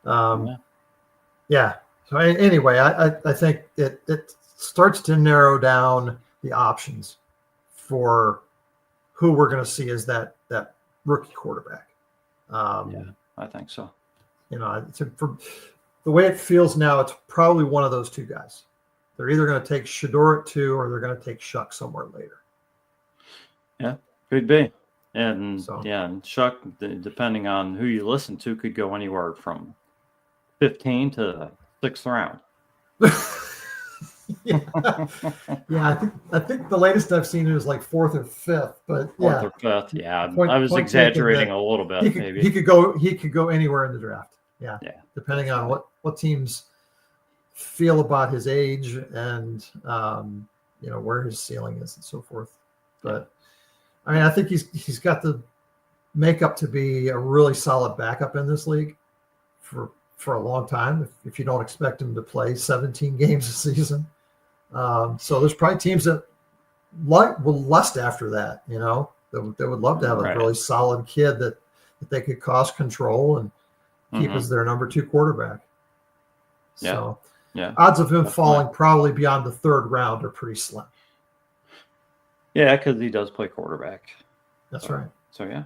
Speaker 2: yeah. So anyway, I think it starts to narrow down the options for who we're going to see as that rookie quarterback.
Speaker 1: I think so.
Speaker 2: For the way it feels now, it's probably one of those 2 guys. They're either going to take Shador at 2 or they're going to take Shuck somewhere later.
Speaker 1: Yeah, could be. And and Shuck, depending on who you listen to, could go anywhere from 15 to 6th round.
Speaker 2: I think the latest I've seen is like 4th or 5th, but
Speaker 1: 4th or 5th. Yeah, I was exaggerating a little bit. Maybe
Speaker 2: he could go anywhere in the draft. Yeah, depending on what teams feel about his age and where his ceiling is and so forth. But I mean, I think he's got the makeup to be a really solid backup in this league for a long time. If you don't expect him to play 17 games a season, so there's probably teams that will lust after that. They would love to have a really solid kid that they could cost control and keep as their number 2 quarterback. So. Yeah, odds of him falling probably beyond the 3rd round are pretty slim.
Speaker 1: Yeah, because he does play quarterback.
Speaker 2: That's right.
Speaker 1: So yeah,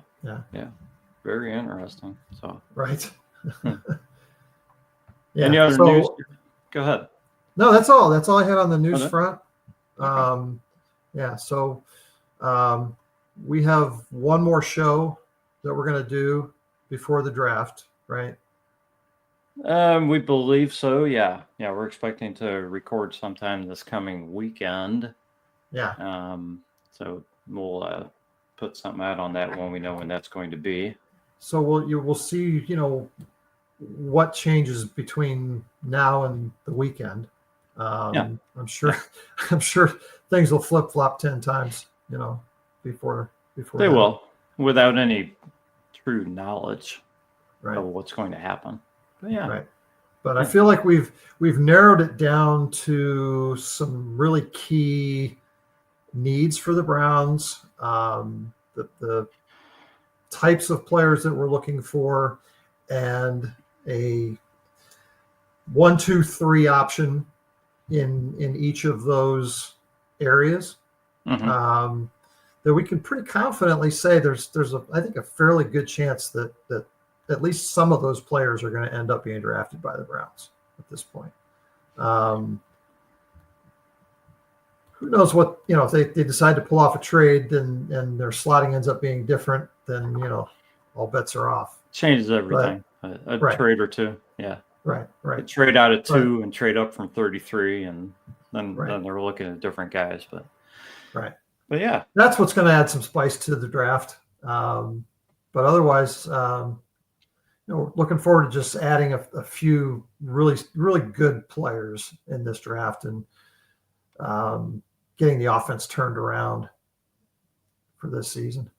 Speaker 1: very interesting. So
Speaker 2: right.
Speaker 1: Any other news? Go ahead.
Speaker 2: No, that's all. That's all I had on the news front. So we have one more show that we're going to do before the draft, right?
Speaker 1: We believe so. Yeah. We're expecting to record sometime this coming weekend.
Speaker 2: Yeah.
Speaker 1: So we'll put something out on that when we know when that's going to be.
Speaker 2: So we'll see. What changes between now and the weekend. I'm sure things will flip flop 10 times. Before
Speaker 1: they will, without any true knowledge
Speaker 2: of
Speaker 1: what's going to happen. Yeah.
Speaker 2: Right. But I feel like we've narrowed it down to some really key needs for the Browns, the types of players that we're looking for, and a 1, 2, 3 option in each of those areas,
Speaker 1: Mm-hmm.
Speaker 2: that we can pretty confidently say there's I think a fairly good chance that at least some of those players are going to end up being drafted by the Browns at this point. Who knows what, if they decide to pull off a trade and their slotting ends up being different, then, all bets are off.
Speaker 1: Changes everything. A trade or two. Yeah.
Speaker 2: Right.
Speaker 1: A trade out of 2 and trade up from 33, and then they're looking at different guys. But yeah,
Speaker 2: that's what's going to add some spice to the draft. But otherwise, looking forward to just adding a few really, really good players in this draft and getting the offense turned around for this season.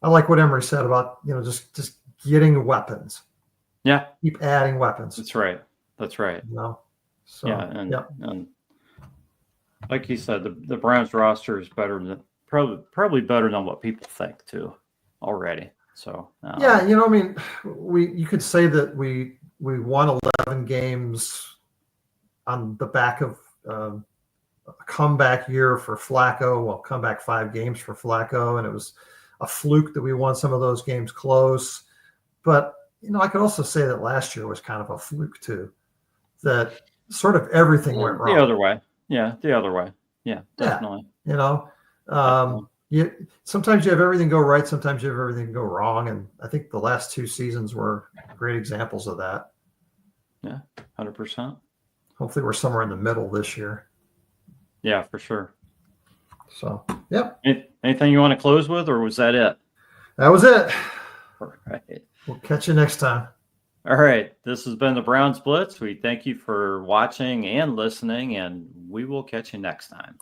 Speaker 2: I like what Emory said about, just getting weapons.
Speaker 1: Yeah.
Speaker 2: Keep adding weapons.
Speaker 1: That's right. So, and like you said, the Browns roster is better than probably better than what people think too already. So you could say that we won 11 games on the back of a comeback year for Flacco. Well, comeback 5 games for Flacco, and it was a fluke that we won some of those games close. But I could also say that last year was kind of a fluke too. That sort of everything went wrong. The other way. Yeah, the other way. Yeah, definitely.
Speaker 2: Sometimes you have everything go right, sometimes you have everything go wrong, and I think the last 2 seasons were great examples of that.
Speaker 1: Yeah, 100%.
Speaker 2: Hopefully we're somewhere in the middle this year.
Speaker 1: Yeah, for sure.
Speaker 2: So, yep.
Speaker 1: Anything you want to close with, or was that it?
Speaker 2: That was it.
Speaker 1: All right.
Speaker 2: We'll catch you next time.
Speaker 1: All right. This has been the Browns Blitz. We thank you for watching and listening, and we will catch you next time.